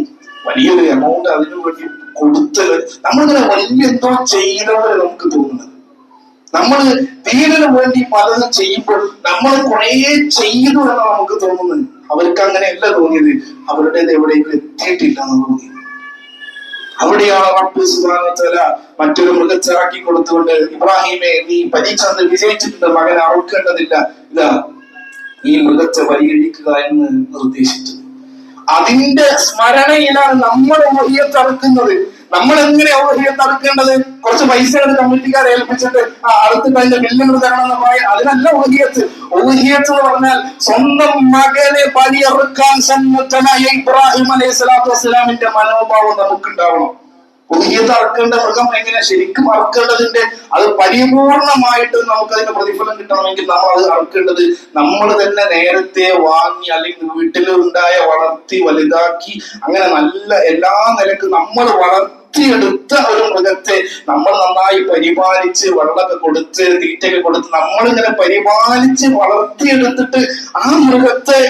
വലിയൊരു എമൗണ്ട് അതിനു വേണ്ടി കൊടുത്തത്, നമ്മളിങ്ങനെ വലിയ എന്തോ ചെയ്തവരെ നമുക്ക് തോന്നുന്നത്. നമ്മൾ ദീനിനു വേണ്ടി പലതും ചെയ്യുമ്പോൾ നമ്മൾ കുറെ ചെയ്തു എന്നാണ് നമുക്ക് തോന്നുന്നത്. അവർക്ക് അങ്ങനെയല്ല തോന്നിയത്, അവരുടേത് എവിടേക്ക് എത്തിയിട്ടില്ല എന്ന് തോന്നിയത്. അവിടെയാണ് റബ്ബ് സുബ്ഹാനഹു വ തആല മറ്റൊരു മൃഗത്തിറക്കി കൊടുത്തുകൊണ്ട്, ഇബ്രാഹിമെ നീ പരീക്ഷണത്തിൽ വിജയിച്ചിട്ടുണ്ട്, മകനെ അറുക്കേണ്ടതില്ല, ഇതാ ഈ മൃഗത്തെ പരിഗണിക്കുക എന്ന് നിർദ്ദേശിച്ചത്. അതിന്റെ സ്മരണയിലാണ് നമ്മൾ ഉഹിയത്ത് അറുക്കുന്നത്. നമ്മൾ എങ്ങനെ ഉഹിയത്ത് അറുക്കേണ്ടത്? കുറച്ച് പൈസ കമ്മിറ്റിക്കാരെ ഏൽപ്പിച്ചിട്ട് അറുത്തിട്ട് അതിന്റെ ബില്ലുകൾ തരണം എന്ന് പറയാം, അതിനല്ല ഉഹിയത്ത്. ഉഹിയത്ത് എന്ന് പറഞ്ഞാൽ സ്വന്തം മകനെ ബലിയറുക്കാൻ സന്നദ്ധനായ ഇബ്രാഹിം അലൈഹി സ്വലാത്തു വസ്സലാമിന്റെ മനോഭാവം നമുക്കുണ്ടാവണം. ഉഹിയത്ത് അറുക്കേണ്ട മൃഗം എങ്ങനെ ശരിക്കും അറുക്കേണ്ടതിന്റെ അത് പരിപൂർണമായിട്ട് നമുക്ക് അതിന്റെ പ്രതിഫലം കിട്ടണമെങ്കിൽ നമ്മൾ അത് അറുക്കേണ്ടത് നമ്മൾ തന്നെ നേരത്തെ വാങ്ങി, അല്ലെങ്കിൽ വീട്ടിൽ ഉണ്ടായ വളർത്തി വലുതാക്കി, അങ്ങനെ നല്ല എല്ലാ നിലക്ക് നമ്മൾ വളർത്തിയെടുത്ത ഒരു മൃഗത്തെ നമ്മൾ നന്നായി പരിപാലിച്ച് വെള്ളമൊക്കെ കൊടുത്ത് തീറ്റയൊക്കെ കൊടുത്ത് നമ്മളിങ്ങനെ പരിപാലിച്ച് വളർത്തിയെടുത്തിട്ട് ആ മൃഗത്തെ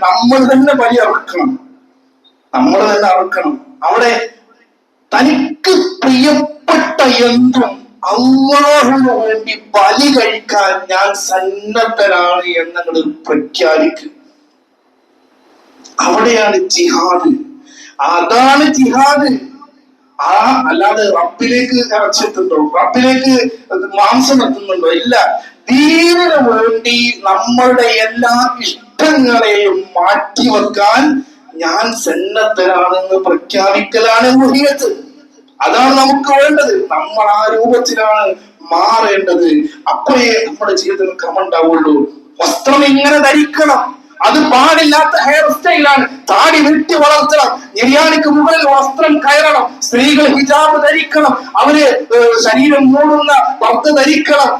നമ്മൾ തന്നെ ബലി അറുക്കണം. നമ്മൾ തന്നെ അറുക്കണം. അവിടെ തനിക്ക് പ്രിയപ്പെട്ട എന്തും അല്ലാഹുവിന് വേണ്ടി ബലി കഴിക്കാൻ ഞാൻ സന്നദ്ധനാണ് എന്നങ്ങൾ പ്രഖ്യാപിക്കും. അവിടെയാണ് ജിഹാദ്. അതാണ് ജിഹാദ്. അല്ലാതെ റബ്ബിലേക്ക് ഇറച്ചെത്തുന്നുണ്ടോ, റബ്ബിലേക്ക് മാംസം എത്തുന്നുണ്ടോ? ഇല്ല. ദീനിനു വേണ്ടി നമ്മളുടെ എല്ലാ ഇഷ്ടങ്ങളെയും മാറ്റിവെക്കാൻ ഞാൻ സന്നദ്ധനാണെന്ന് പ്രഖ്യാപിക്കലാണ് മുഹിയത്ത്. അതാണ് നമുക്ക് വേണ്ടത്. നമ്മൾ ആ രൂപത്തിലാണ് മാറേണ്ടത്. അപ്പോഴേ നമ്മുടെ ജീവിതത്തിൽ ക്രമമുണ്ടാവുള്ളൂ. വസ്ത്രം ഇങ്ങനെ ധരിക്കണം, അത് പാടില്ലാത്ത ഹെയർ സ്റ്റൈലാണ്. താടി വെട്ടി വളർത്തണം, നിര്യാണിക്ക് മുകളിൽ വസ്ത്രം കയറണം, സ്ത്രീകൾ ഹിജാബ് ധരിക്കണം, അവര് ശരീരം മൂടുന്ന വസ്ത്രം ധരിക്കണം,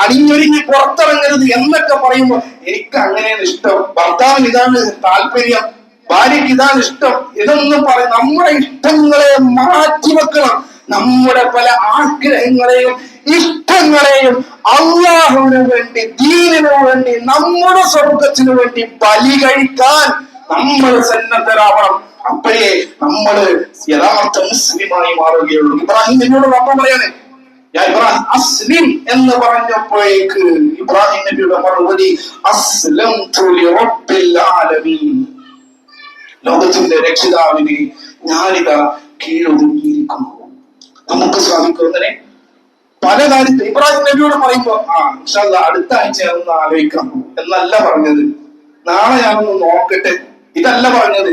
അണിഞ്ഞൊരുങ്ങി പുറത്തിറങ്ങരുത് എന്നൊക്കെ പറയുമ്പോൾ എനിക്ക് അങ്ങനെയാണ് ഇഷ്ടം, ഭർത്താവിന് ഇതാണ് താല്പര്യം, ഭാര്യയ്ക്ക് ഇതാണ് ഇഷ്ടം, ഇതൊന്നും പറയും. നമ്മുടെ ഇഷ്ടങ്ങളെ മാറ്റിവെക്കണം. നമ്മുടെ പല ആഗ്രഹങ്ങളെയും ഇഷ്ടങ്ങളെയും അള്ളാഹുവിന് വേണ്ടി, ദീനിനു വേണ്ടി, നമ്മുടെ സ്വർഗത്തിനു വേണ്ടി ബലി കഴിക്കാൻ നമ്മൾ സന്നദ്ധരാവണം. അപ്പോഴേ നമ്മള് യഥാർത്ഥ മുസ്ലിമായി മാറുകയുള്ളൂ. ഇബ്രാഹിം എന്നോട് വാപ്പ പറയണേ, ഞാൻ ഇബ്രാഹിം അസ്ലിം എന്ന് പറഞ്ഞപ്പോഴേക്ക് ഇബ്രാഹിം നബിയുടെ മറുപടി അസ്ലംതു ലിറബ്ബിൽ ആലമീൻ, ലോകത്തിന്റെ രക്ഷിതാവിന് ഞാനിതാ കീഴൊതുങ്ങിയിരിക്കുന്നു. നമുക്ക് സാധിക്കും അങ്ങനെ പല കാര്യത്തിൽ. ഇബ്രാഹിം നബിയോട് പറയുമ്പോ ഇൻഷാ അല്ലാഹ് അടുത്ത ആഴ്ച ഒന്ന് ആലോചിക്കാം എന്നല്ല പറഞ്ഞത്, നാളെ ഞാനൊന്ന് നോക്കട്ടെ ഇതല്ല പറഞ്ഞത്.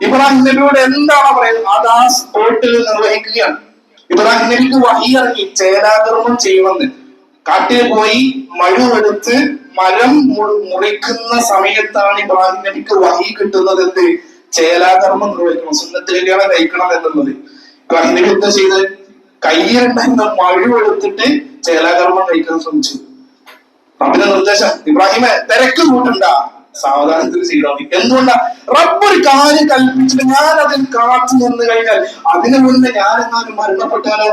ഇബ്രാഹിം നബിയോട് എന്താണ് പറയുന്നത് അത് ആ സ്പോട്ടിൽ നിർവഹിക്കുകയാണ്. ഇബ്രാഹിം നബിക്ക് വഹി ഇറങ്ങി ചേലാകർമ്മം ചെയ്യണമെന്ന്. കാട്ടിൽ പോയി മഴുവെടുത്ത് മരം മുറിക്കുന്ന സമയത്താണ് ഇബ്രാഹിം നബിക്ക് വഹി കിട്ടുന്നത്. എന്ത്? ചേലാകർമ്മം നിർവഹിക്കണം, സുന്നത്ത് കല്യാണം കഴിക്കണം എന്നുള്ളത്. ഇബ്രാഹിം നബി എന്താ ചെയ്ത്? കയ്യിലുണ്ടായിരുന്ന മഴുവെടുത്തിട്ട് ചേലാകർമ്മം കഴിക്കാൻ ശ്രമിച്ചു. റബ്ബിന്റെ നിർദ്ദേശം, ഇബ്രാഹിമെ തിരക്ക് കൂട്ടണ്ട, സാവധാനത്തിൽ ചെയ്താൽ മതി. എന്തുകൊണ്ടാ? റബ്ബ് ഒരു കാര്യം കൽപ്പിച്ചിട്ട് ഞാൻ അതിൽ കാത്തു നിന്ന് കഴിഞ്ഞാൽ അതിനു മുന്നേ ഞാനെങ്ങാനും മരണപ്പെട്ടാലോ,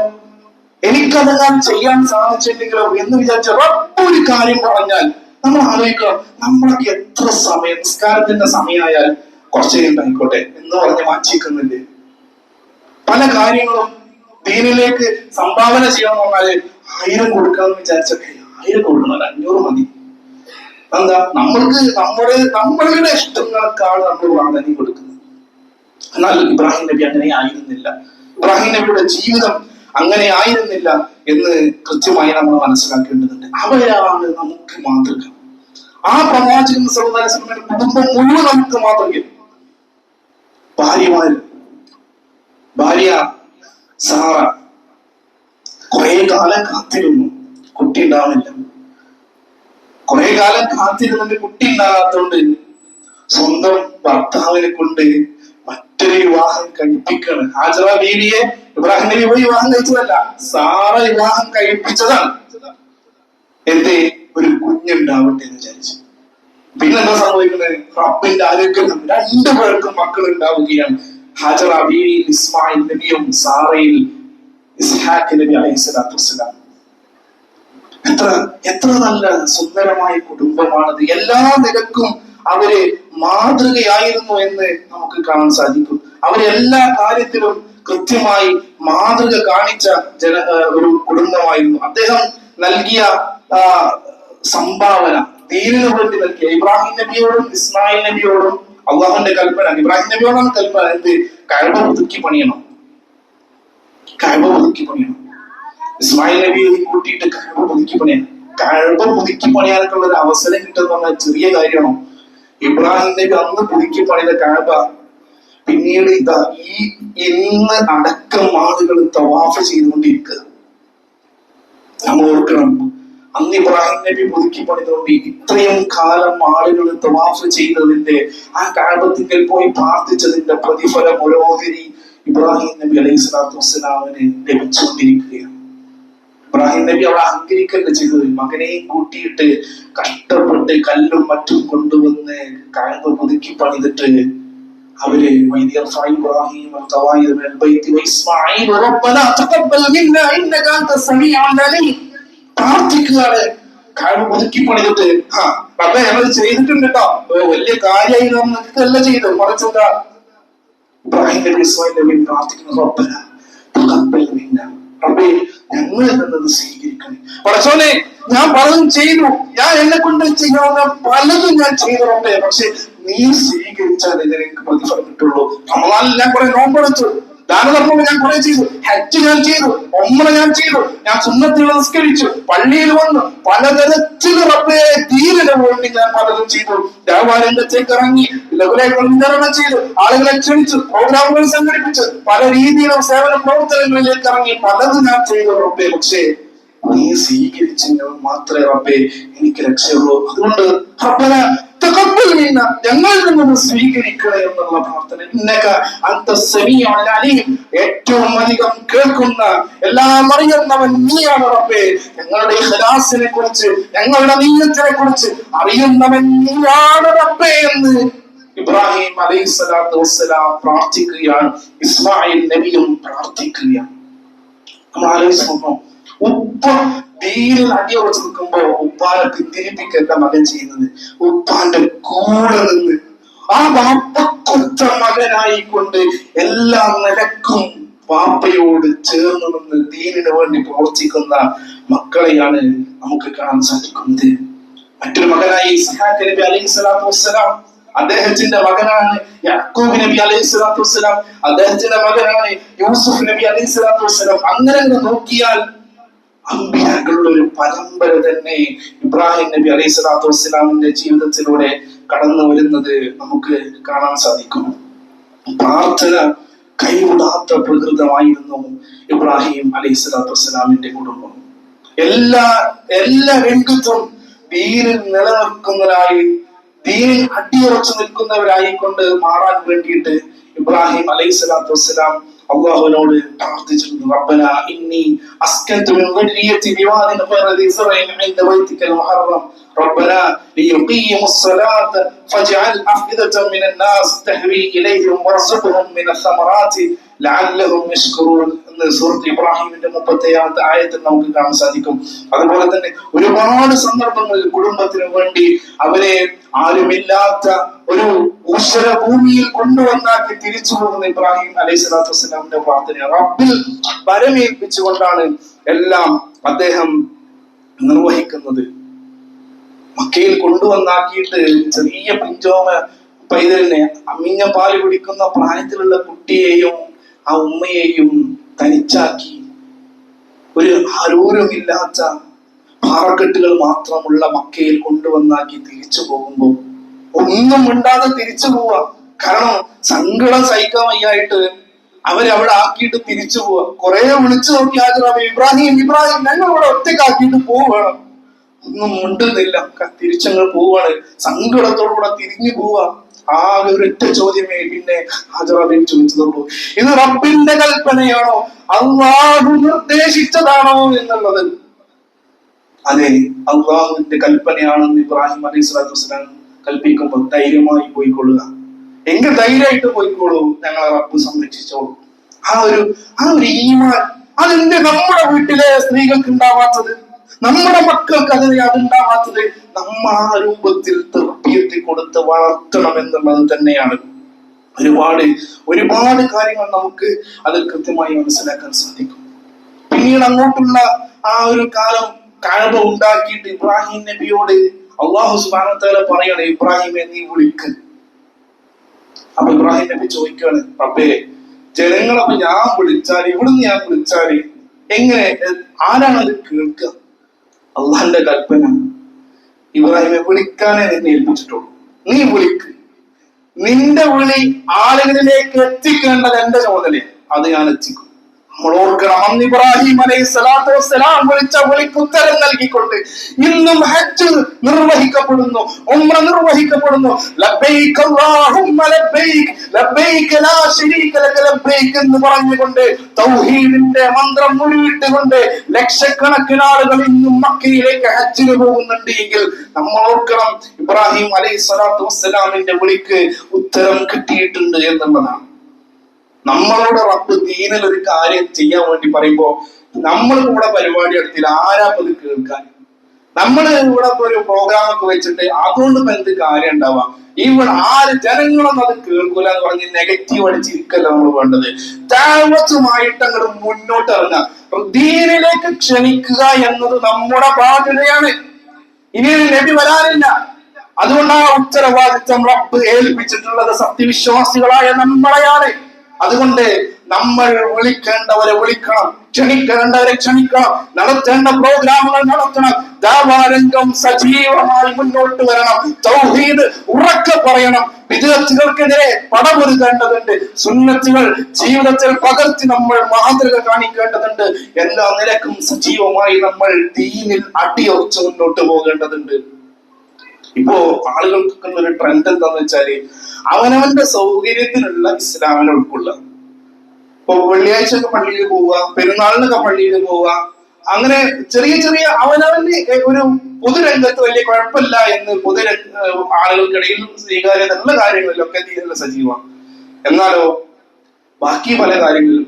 എനിക്കതെങ്ങാനും ചെയ്യാൻ സാധിച്ചില്ലെങ്കിലോ എന്ന് വിചാരിച്ച റബ്ബ് ഒരു കാര്യം പറഞ്ഞാൽ നമ്മൾ ആലോചിക്കണം, നമ്മളൊക്കെ എത്ര സമയം നിസ്കാരത്തിന്റെ സമയമായാൽ കുറച്ച് കഴിഞ്ഞായിക്കോട്ടെ എന്ന് പറഞ്ഞ് മാറ്റിക്കുന്നില്ലേ? പല കാര്യങ്ങളും ദീനിലേക്ക് സംഭാവന ചെയ്യണമെന്ന് പറഞ്ഞാല് 1000 കൊടുക്കാന്ന് വിചാരിച്ചൊക്കെ 1000 കൊടുക്കണം, 500 മതി. എന്താ? നമ്മളുടെ ഇഷ്ടങ്ങൾക്കാണ് നമ്മൾ പ്രാധാന്യം കൊടുക്കുന്നത്. എന്നാൽ ഇബ്രാഹിം നബി അങ്ങനെ ആയിരുന്നില്ല. ഇബ്രാഹിം നബിയുടെ ജീവിതം അങ്ങനെ ആയിരുന്നില്ല എന്ന് കൃത്യമായി നമ്മൾ മനസ്സിലാക്കേണ്ടതുണ്ട്. അവരാണ് നമുക്ക് മാതൃക. ആ പ്രവാചകൻ സല്ലല്ലാഹു അലൈഹി വസല്ലമയുടെ കുടുംബം മുഴുവൻ നമുക്ക് മാതൃക. ഭാര്യ സാറ കുറെ കാലം കാത്തിരുന്നു, കുട്ടി ഉണ്ടാവുന്നില്ല. കുറെ കാലം കാത്തിരുന്നിട്ട് കുട്ടി ഉണ്ടാകാത്തോണ്ട് സ്വന്തം ഭർത്താവിനെ കൊണ്ട് മറ്റൊരു വിവാഹം കഴിപ്പിക്കാണ്. ഹാജറ ബീവിയെ ഇബ്രാഹിം നബി പോയി വിവാഹം കഴിച്ചതല്ല, സാറ വിവാഹം കഴിപ്പിച്ചതാണ്. എന്തേ? ഒരു കുഞ്ഞുണ്ടാവട്ടെ എന്ന് വിചാരിച്ചു. പിന്നെന്താ സംഭവിക്കുന്നത്? റബ്ബിന്റെ അനുഗ്രഹം, 2 പേർക്കും മക്കൾ ഉണ്ടാവുകയാണ്. ഹാജറ ബീവിയിൽ ഇസ്മായിൽ നബിയും സാറയിൽ ഇസ്ഹാഖ് നബി അലൈഹിസ്സലാത്തു വസ്സലാം. എത്ര നല്ല സുന്ദരമായ കുടുംബമാണത്. എല്ലാ നിലക്കും അവര് മാതൃകയായിരുന്നു എന്ന് നമുക്ക് കാണാൻ സാധിക്കും. അവരെല്ലാ കാര്യത്തിലും കൃത്യമായി മാതൃക കാണിച്ച ഒരു കുടുംബമായിരുന്നു. അദ്ദേഹം നൽകിയ സംഭാവന, ദീനിനു വേണ്ടി നൽകിയ ഇബ്രാഹിം നബിയോടും ഇസ്മായിൽ നബിയോടും അള്ളാഹുവിന്റെ കൽപ്പന. ഇബ്രാഹിം നബിയോടാണ് കൽപ്പന, എന്ത്? കഅബ പുതുക്കി പണിയണം. ഇസ്മായിൽ നബിയെ കൂട്ടിയിട്ട് കഅബ പുതുക്കി പണിയണം. കഅബ പുതുക്കി പണിയാനൊക്കെ ഉള്ള ഒരു അവസരം കിട്ടുന്ന പറഞ്ഞാൽ ചെറിയ കാര്യമാണോ? ഇബ്രാഹിം നബി അന്ന് പുതുക്കി പണിത കഅബ പിന്നീട് ഇതാ ഇന്ന് അടക്കം ആളുകൾ തവാഫ് ചെയ്തുകൊണ്ടിരിക്കുക. നമ്മൾ ഓർക്കണം, അന്ന് ഇബ്രാഹിം നബി പുതുക്കി പണിതുകൊണ്ട് ഇത്രയും കാലം ആളുകൾ തവാഫ് ചെയ്തതിന്റെ, ആ കഅബത്തിൽ പോയി പ്രാർത്ഥിച്ചതിന്റെ പ്രതിഫലം ഓരോരുത്തരി ഇബ്രാഹിം നബി അലൈഹിസ്സലാത്തു വസ്സലാമിന് ലഭിച്ചുകൊണ്ടിരിക്കുകയാണ്. ഇബ്രാഹിം നബി അവിടെ അഹങ്കരിക്കല്ല ചെയ്തത്. മകനെയും കൂട്ടിയിട്ട് കഷ്ടപ്പെട്ട് കല്ലും മറ്റും കൊണ്ടുവന്ന് കഅബ പുതുക്കി പണിതിട്ട് അവര് പ്രാർത്ഥിക്കുകയാണ്. കഅബ പുതുക്കി പണിതിട്ട് റബ്ബേ ഞങ്ങൾ ചെയ്തിട്ടുണ്ട് കേട്ടോ, വലിയ കാര്യമായി നമുക്കല്ല ചെയ്തു, മറിച്ചെന്താ? ഇബ്രാഹിം നബി ഇസ്മായിൽ നബി പ്രാർത്ഥിക്കുന്നത്, റബ്ബേ ഞങ്ങൾ എന്നത് സ്വീകരിക്കണേ. പടച്ചോനെ, ഞാൻ പലതും ചെയ്തു, ഞാൻ എന്നെ കൊണ്ട് ചെയ്യാവുന്ന പലതും ഞാൻ ചെയ്തു റബ്ബേ, പക്ഷെ നീ സ്വീകരിച്ചാൽ എനിക്ക് പ്രതിഫലം കിട്ടുള്ളൂ. റമദാനിൽ ഞാൻ കുറെ നോമ്പെടുത്തു, ദാനധർമ്മം ഞാൻ കുറെ ചെയ്തു, ഹജ്ജ് ഞാൻ ചെയ്തു, ഉംറ ഞാൻ ചെയ്തു, ഞാൻ സുന്നത്തുകൾ നിസ്കരിച്ചു, പള്ളിയിൽ വന്നു, പലതരത്തിൽ റബ്ബേ ദീനിനു വേണ്ടി ഞാൻ പലതും ചെയ്തു. വ്യാപാരത്തേക്ക് ഇറങ്ങി, ലഘുലേഖകൾ വിതരണം ചെയ്തു, ആളുകളെ ക്ഷണിച്ചു, പ്രോഗ്രാമുകൾ സംഘടിപ്പിച്ചു, പല രീതിയിലും സേവന പ്രവർത്തനങ്ങളിലേക്ക് ഇറങ്ങി, പലതും ഞാൻ ചെയ്തു റബ്ബേ, പക്ഷേ നീ സ്വീകരിച്ചെങ്കിൽ മാത്രമേ റബ്ബേ എനിക്ക് രക്ഷയുള്ളൂ. അതുകൊണ്ട് ഞങ്ങളിൽ നിന്ന് സ്വീകരിക്കണേ എന്നുള്ള പ്രാർത്ഥന. ഏറ്റവും അധികം കേൾക്കുന്ന, എല്ലാം അറിയുന്നവൻ നീയാണ് റബ്ബേ. ഞങ്ങളുടെ ഇഖ്ലാസിനെ കുറിച്ച്, ഞങ്ങളുടെ നിയ്യത്തിനെ കുറിച്ച് അറിയുന്നവൻ നീയാണ് റബ്ബേ എന്ന് ഇബ്രാഹിം അലൈഹിസ്സലാത്തു വസ്സലാം പ്രാർത്ഥിക്കുകയാണ്. ഇസ്മായിൽ നബിയും പ്രാർത്ഥിക്കുകയാണ്. ആലോചിച്ച് നോക്കണം. ഉപ്പ ദീനിൽ അടിയുറച്ച് നിൽക്കുമ്പോ ഉപ്പാനെ പിന്തിരിപ്പിക്കല്ല മകൻ ചെയ്യുന്നത്. ഉപ്പാന്റെ കൂടെ നിന്ന് ആ വാപ്പക്കൊത്ത മകനായിക്കൊണ്ട് എല്ലാ നിലക്കും വാപ്പയോട് ചേർന്ന് നിന്ന് ദീനിന് വേണ്ടി പ്രവർത്തിക്കുന്ന മക്കളെയാണ് നമുക്ക് കാണാൻ സാധിക്കുന്നത്. മറ്റൊരു മകനായി ഇസ്ഹാഖ് നബി അലൈഹി സ്വലാത്തു വസ്സലാം, അദ്ദേഹത്തിന്റെ മകനാണ് യാക്കൂബ് നബി അലൈഹി സ്വലാത്തു വസ്സലാം, അദ്ദേഹത്തിന്റെ മകനാണ് യൂസുഫ് നബി അലൈഹി സ്വലാത്തു വസ്സലാം. അങ്ങനെ നോക്കിയാൽ അമ്പിയാക്കളുടെ ഒരു പരമ്പര തന്നെ ഇബ്രാഹിം നബി അലൈഹി സ്വലാത്തു വസ്സലാമിന്റെ ജീവിതത്തിലൂടെ കടന്നു വരുന്നത് നമുക്ക് കാണാൻ സാധിക്കും. പ്രാർത്ഥന കൈവിടാത്ത പ്രകൃതമായിരുന്നു ഇബ്രാഹിം അലൈഹി സ്വലാത്തു വസ്സലാമിന്റെ കുടുംബം. എല്ലാ രംഗത്തും ദീനിൽ നിലനിൽക്കുന്നവരായി, ദീനിൽ അടിയുറച്ചു നിൽക്കുന്നവരായിക്കൊണ്ട് മാറാൻ വേണ്ടിയിട്ട് ഇബ്രാഹിം അലൈഹി സ്വലാത്തു വസ്സലാം അള്ളാഹുവിനോട് പ്രാർത്ഥിച്ചിരുന്നു. റബ്ബന ഇന്നി അസ്കൻതു മിൻ ദുർരിയതി ബിവാദിൻ ഗൈറ ദി സറഇൻ ഇൻദ ബൈതിക്കൽ മുഹറം റബ്ബന ലിയുഖീമുസ് സ്വലാത ഫജ്അൽ അഫ്ഇദതൻ മിനൻ നാസ് തഹ്വി ഇലൈഹിം വർസുഖ്ഹും മിനസ് സമറാത്തി ലഅല്ലഹും യശ്കുറൂൻ എന്ന് സൂറത്ത് ഇബ്രാഹിമിന്റെ 37ാമത്തെ ആയത്തിൽ നമുക്ക് കാണാൻ സാധിക്കും. അതുപോലെ തന്നെ ഒരുപാട് സന്ദർഭങ്ങളിൽ കുടുംബത്തിന് വേണ്ടി അവരെ ആരുമില്ലാത്ത ഒരു ഊഷര ഭൂമിയിൽ കൊണ്ടുവന്നാക്കി തിരിച്ചു പോകുന്ന ഇബ്രാഹിം അലൈഹി സ്വലാത്തു വസ്സലാമിന്റെ പ്രാർത്ഥന റബ്ബിൽ പരമേൽപ്പിച്ചുകൊണ്ടാണ് എല്ലാം അദ്ദേഹം നിർവഹിക്കുന്നത്. മക്കയിൽ കൊണ്ടുവന്നാക്കിയിട്ട് ചെറിയ പിഞ്ചോമ പൈതലിനെ, അമ്മിഞ്ഞ പാല് കുടിക്കുന്ന പ്രായത്തിലുള്ള കുട്ടിയെയും ആ ഉമ്മയെയും തനിച്ചാക്കി ഒരു ആരോരുമില്ലാത്ത പാറക്കെട്ടുകൾ മാത്രമുള്ള മക്കയിൽ കൊണ്ടുവന്നാക്കി തിരിച്ചു പോകുമ്പോ ഒന്നും മിണ്ടാതെ തിരിച്ചു പോവാ. കാരണം സങ്കടം സഹിക്കാൻ വയ്യായിട്ട് അവരവിടെ ആക്കിയിട്ട് തിരിച്ചു പോവാ. കുറെ വിളിച്ചു നോക്കി ആചാരം ഇബ്രാഹിം ഞങ്ങൾ ഇവിടെ ഒറ്റക്കാക്കിയിട്ട് പോവുകയാണ്. ഒന്നും മിണ്ടുന്നില്ല, തിരിച്ചങ്ങൾ പോവാണ്. സങ്കടത്തോടുകൂടെ തിരിഞ്ഞു പോവാ. ആകെ ഒരൊറ്റ ചോദ്യമേ പിന്നെ ഹാജറാബി ചോദിച്ചതുള്ളൂ, ഇത് റബ്ബിന്റെ കൽപ്പനയാണോ, അള്ളാഹു നിർദ്ദേശിച്ചതാണോ എന്നുള്ളത്. അതെ, അള്ളാഹുവിന്റെ കൽപ്പനയാണെന്ന് ഇബ്രാഹിം അലൈഹി സ്വലാത്തു വസ്സലാം കൽപ്പിക്കുമ്പോൾ ധൈര്യമായി പോയിക്കൊള്ളുക. എങ്കിൽ ധൈര്യമായിട്ട് പോയിക്കോളൂ, ഞങ്ങളെ റബ്ബ് സംരക്ഷിച്ചോളൂ. ആ ഒരു ഈമാൻ അതെന്റെ നമ്മുടെ വീട്ടിലെ സ്ത്രീകൾക്ക് ഉണ്ടാവാത്തത്, നമ്മുടെ മക്കൾക്ക് അതുണ്ടാവാത്തത് നമ്മൾ ആ രൂപത്തിൽ തർബിയത്ത് കൊടുത്ത് വളർത്തണം എന്നുള്ളത് തന്നെയാണ്. ഒരുപാട് കാര്യങ്ങൾ നമുക്ക് അതിൽ കൃത്യമായി മനസ്സിലാക്കാൻ സാധിക്കും. പിന്നീട് അങ്ങോട്ടുള്ള ആ ഒരു കാലം കഅബ ഉണ്ടാക്കിയിട്ട് ഇബ്രാഹിം നബിയോട് അല്ലാഹു സുബ്ഹാനഹു വ തആല പറയാണ്, ഇബ്രാഹിമെ നീ വിളിക്ക്. അപ്പൊ ഇബ്രാഹിം നബി ചോദിക്കാണ്, റബ്ബേ ജനങ്ങളപ്പൊ ഞാൻ വിളിച്ചാല് എങ്ങനെ, ആരാണ് അത് കേൾക്കുക? അള്ളാന്റെ കൽപ്പന ഇബ്രാഹിമെ വിളിക്കാനേ നിന്നെ ഏൽപ്പിച്ചിട്ടുള്ളൂ. നീ വിളിക്ക്. നിന്റെ വിളി ആളുകളിലേക്ക് എത്തിക്കേണ്ടത് എന്റെ ചുമതലയാണ്, അത് ഞാൻ എത്തിക്കും. നമ്മൾ ഓർക്കണം, അന്ന് ഇബ്രാഹിം അലൈഹി സ്വലാത്തു വസ്സലാം വിളിച്ച വിളിക്ക് ഉത്തരം നൽകിക്കൊണ്ട് ഇന്നും ഹജ്ജ് നിർവഹിക്കപ്പെടുന്നു, ഉംറ നിർവഹിക്കപ്പെടുന്നു. ലബ്ബൈക അല്ലാഹുമ്മ ലബ്ബൈക ലബ്ബൈക ലാ ശരീക ലക ലബ്ബൈക എന്ന് പറഞ്ഞുകൊണ്ട് തൗഹീദിന്റെ മന്ത്രം മുഴുവിട്ടുകൊണ്ട് ലക്ഷക്കണക്കിന് ആളുകൾ ഇന്നും മക്കയിലേക്ക് ഹജ്ജിന് പോകുന്നുണ്ട് എങ്കിൽ നമ്മൾ ഓർക്കണം, ഇബ്രാഹിം അലൈഹി സ്വലാത്തു വസ്സലാമിന്റെ വിളിക്ക് ഉത്തരം കിട്ടിയിട്ടുണ്ട് എന്നുള്ളതാണ്. നമ്മളോട് റബ്ബ് ദീനിൽ ഒരു കാര്യം ചെയ്യാൻ വേണ്ടി പറയുമ്പോ നമ്മൾ കൂടെ പരിപാടി എടുത്തില്ല, ആരാ അത് കേൾക്കാൻ? നമ്മൾ ഇവിടെ ഒരു പ്രോഗ്രാം ഒക്കെ വെച്ചിട്ട് അതുകൊണ്ട് ഇപ്പൊ എന്ത് കാര്യം ഉണ്ടാവുക? ഇവിടെ ജനങ്ങളൊന്നും അത് കേൾക്കൂല എന്ന് പറഞ്ഞ് നെഗറ്റീവ് അടിച്ചിരിക്കല്ല നമ്മൾ വേണ്ടത്. ദഅവത്തുമായിട്ട് അങ്ങോട്ട് മുന്നോട്ട് ഇറങ്ങുക, ദീനിലേക്ക് ക്ഷണിക്കുക എന്നത് നമ്മുടെ ബാധ്യതയാണ്. ഇനി നബി വരാനില്ല. അതുകൊണ്ട് ആ ഉത്തരവാദിത്വം റബ്ബ് ഏൽപ്പിച്ചിട്ടുള്ളത് സത്യവിശ്വാസികളായ നമ്മളെയാണ്. അതുകൊണ്ട് നമ്മൾ വിളിക്കേണ്ടവരെ വിളിക്കണം, ക്ഷണിക്കേണ്ടവരെ ക്ഷണിക്കണം, നടത്തേണ്ട പ്രോഗ്രാമുകൾ നടത്തണം, ദഅവാരംഗം സജീവമായി മുന്നോട്ട് വരണം, തൗഹീദ് ഉറക്കെ പറയണം, വിദ്യാർത്ഥികൾക്കെതിരെ പടപൊരുതേണ്ടതുണ്ട്, സുന്നത്തുകൾ ജീവിതത്തിൽ പകർത്തി നമ്മൾ മാതൃക കാണിക്കേണ്ടതുണ്ട്. എല്ലാ നിലക്കും സജീവമായി നമ്മൾ ദീനിൽ അടിയുറച്ച് മുന്നോട്ട് പോകേണ്ടതുണ്ട്. ഇപ്പോ ആളുകൾക്കൊക്കെ ഒരു ട്രെൻഡ് എന്താന്ന് വെച്ചാല് അവനവന്റെ സൗകര്യത്തിനുള്ള ഇസ്ലാമിനെ ഉൾക്കൊള്ളുക. ഇപ്പൊ വെള്ളിയാഴ്ച ഒക്കെ പള്ളിയിൽ പോവുക, പെരുന്നാളിനൊക്കെ പള്ളിയിൽ പോവുക, അങ്ങനെ ചെറിയ ചെറിയ അവനവന്റെ ഒരു പൊതുരംഗത്ത് വലിയ കുഴപ്പമില്ല എന്ന് ആളുകൾക്കിടയിൽ സ്വീകാര്യത ഉള്ള കാര്യങ്ങളിലൊക്കെ തീരെ സജീവമാണ്. എന്നാലോ ബാക്കി പല കാര്യങ്ങളിലും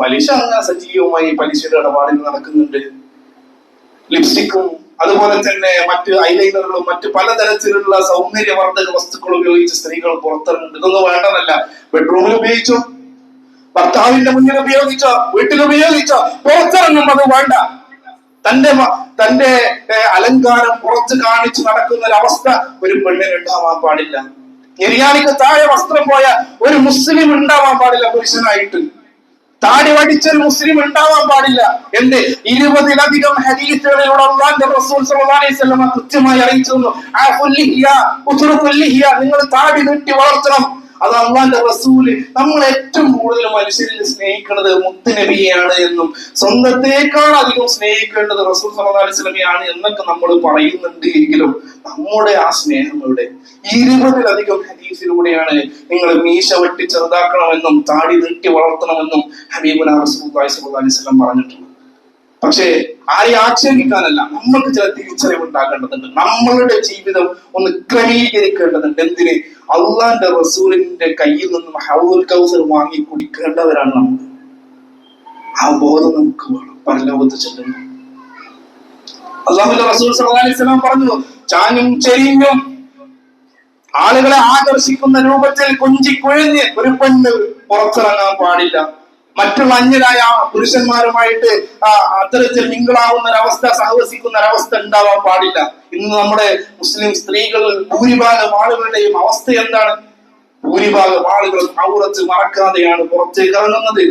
പലിശ അങ്ങനെ സജീവമായി പലിശയുടെ ഇടപാടുകൾ നടക്കുന്നുണ്ട്. ലിപ്സ്റ്റിക്കും അതുപോലെ തന്നെ മറ്റ് ഐലൈനറുകളും മറ്റ് പലതരത്തിലുള്ള സൗന്ദര്യവർദ്ധക വസ്തുക്കൾ ഉപയോഗിച്ച് സ്ത്രീകൾ പുറത്തിറങ്ങുന്നുണ്ട്. ഇതൊന്നും വേണ്ടതല്ല. ബെഡ്റൂമിൽ ഉപയോഗിച്ചോ, ഭർത്താവിന്റെ മുന്നിൽ ഉപയോഗിച്ചോ, വീട്ടിൽ ഉപയോഗിച്ചോ, പുറത്തിറങ്ങും അത് വേണ്ട. തന്റെ അലങ്കാരം പുറത്ത് കാണിച്ചു നടക്കുന്ന ഒരു അവസ്ഥ ഒരു പെണ്ണിന് ഉണ്ടാവാൻ പാടില്ല. നിര്യാണിക്ക് താഴെ വസ്ത്രം പോയ ഒരു മുസ്ലിം ഉണ്ടാവാൻ പാടില്ല. പുരുഷനായിട്ട് താടി വടിച്ചൊരു മുസ്ലിം ഉണ്ടാവാൻ പാടില്ല. എന്ത് 20-ലധികം ഹദീസുകളിലൂടെ അല്ലാഹുവിന്റെ റസൂൽ സ്വല്ലല്ലാഹു അലൈഹി വസല്ലം കൃത്യമായി അറിയിച്ചു തന്നു. നിങ്ങൾ താടി നീട്ടി വളർത്തണം. അത് അല്ലാഹുവിന്റെ റസൂല് നമ്മൾ ഏറ്റവും കൂടുതൽ മനുഷ്യരിൽ സ്നേഹിക്കുന്നത് മുത്തുനബിയെയാണ് എന്നും സ്വന്തത്തേക്കാൾ അധികം സ്നേഹിക്കേണ്ടത് റസൂൽ സ്വല്ലല്ലാഹു അലൈഹി വസല്ലമയാണ് എന്നൊക്കെ നമ്മൾ പറയുന്നുണ്ട്. എങ്കിലും നമ്മുടെ ആ സ്നേഹം ഇവിടെ 20-ലധികം ഹദീസിലൂടെയാണ് നിങ്ങൾ മീശ വെട്ടി ചെറുതാക്കണമെന്നും താടി നീട്ടി വളർത്തണമെന്നും ഹബീബുനാ റസൂലുള്ളാഹി സ്വല്ലല്ലാഹു അലൈഹി വസല്ലം പറഞ്ഞിട്ടുണ്ട്. പക്ഷേ ആരെയും ആക്ഷേപിക്കാനല്ല, നമ്മൾക്ക് ചില തിരിച്ചറിവ് ഉണ്ടാകേണ്ടതുണ്ട്. നമ്മളുടെ ജീവിതം ഒന്ന് ക്രമീകരിക്കേണ്ടതുണ്ട്. എന്തിന്? അള്ളാന്റെ റസൂലിന്റെ കയ്യിൽ നിന്നും ഹൗദുൽ കൗസർ വാങ്ങി കുടിക്കേണ്ടവരാണ് നമ്മൾ. ആ ബോധം നമുക്ക് വേണം. പരലോകത്ത് ചെല്ലുന്നു അല്ലാഹുവിന്റെ റസൂൽ സ്വല്ലല്ലാഹു അലൈഹി വസല്ലം പറഞ്ഞു, ചാഞ്ഞും ചെരിഞ്ഞും ആളുകളെ ആകർഷിക്കുന്ന രൂപത്തിൽ കൊഞ്ചിക്കുഴഞ്ഞ് ഒരു പെണ്ണ് പുറത്തിറങ്ങാൻ പാടില്ല. മറ്റുള്ള അന്യരായ പുരുഷന്മാരുമായിട്ട് അത്തരത്തിൽ മിങ്കിളാവുന്ന ഒരവസ്ഥ, സഹവസിക്കുന്ന ഒരവസ്ഥ ഉണ്ടാവാൻ പാടില്ല. ഇന്ന് നമ്മുടെ മുസ്ലിം സ്ത്രീകൾ ഭൂരിഭാഗം ആളുകളുടെയും അവസ്ഥ എന്താണ്? ഭൂരിഭാഗം ആളുകളും ഔറത്ത് മറക്കാതെയാണ് പുറത്തേക്ക് ഇറങ്ങുന്നത്.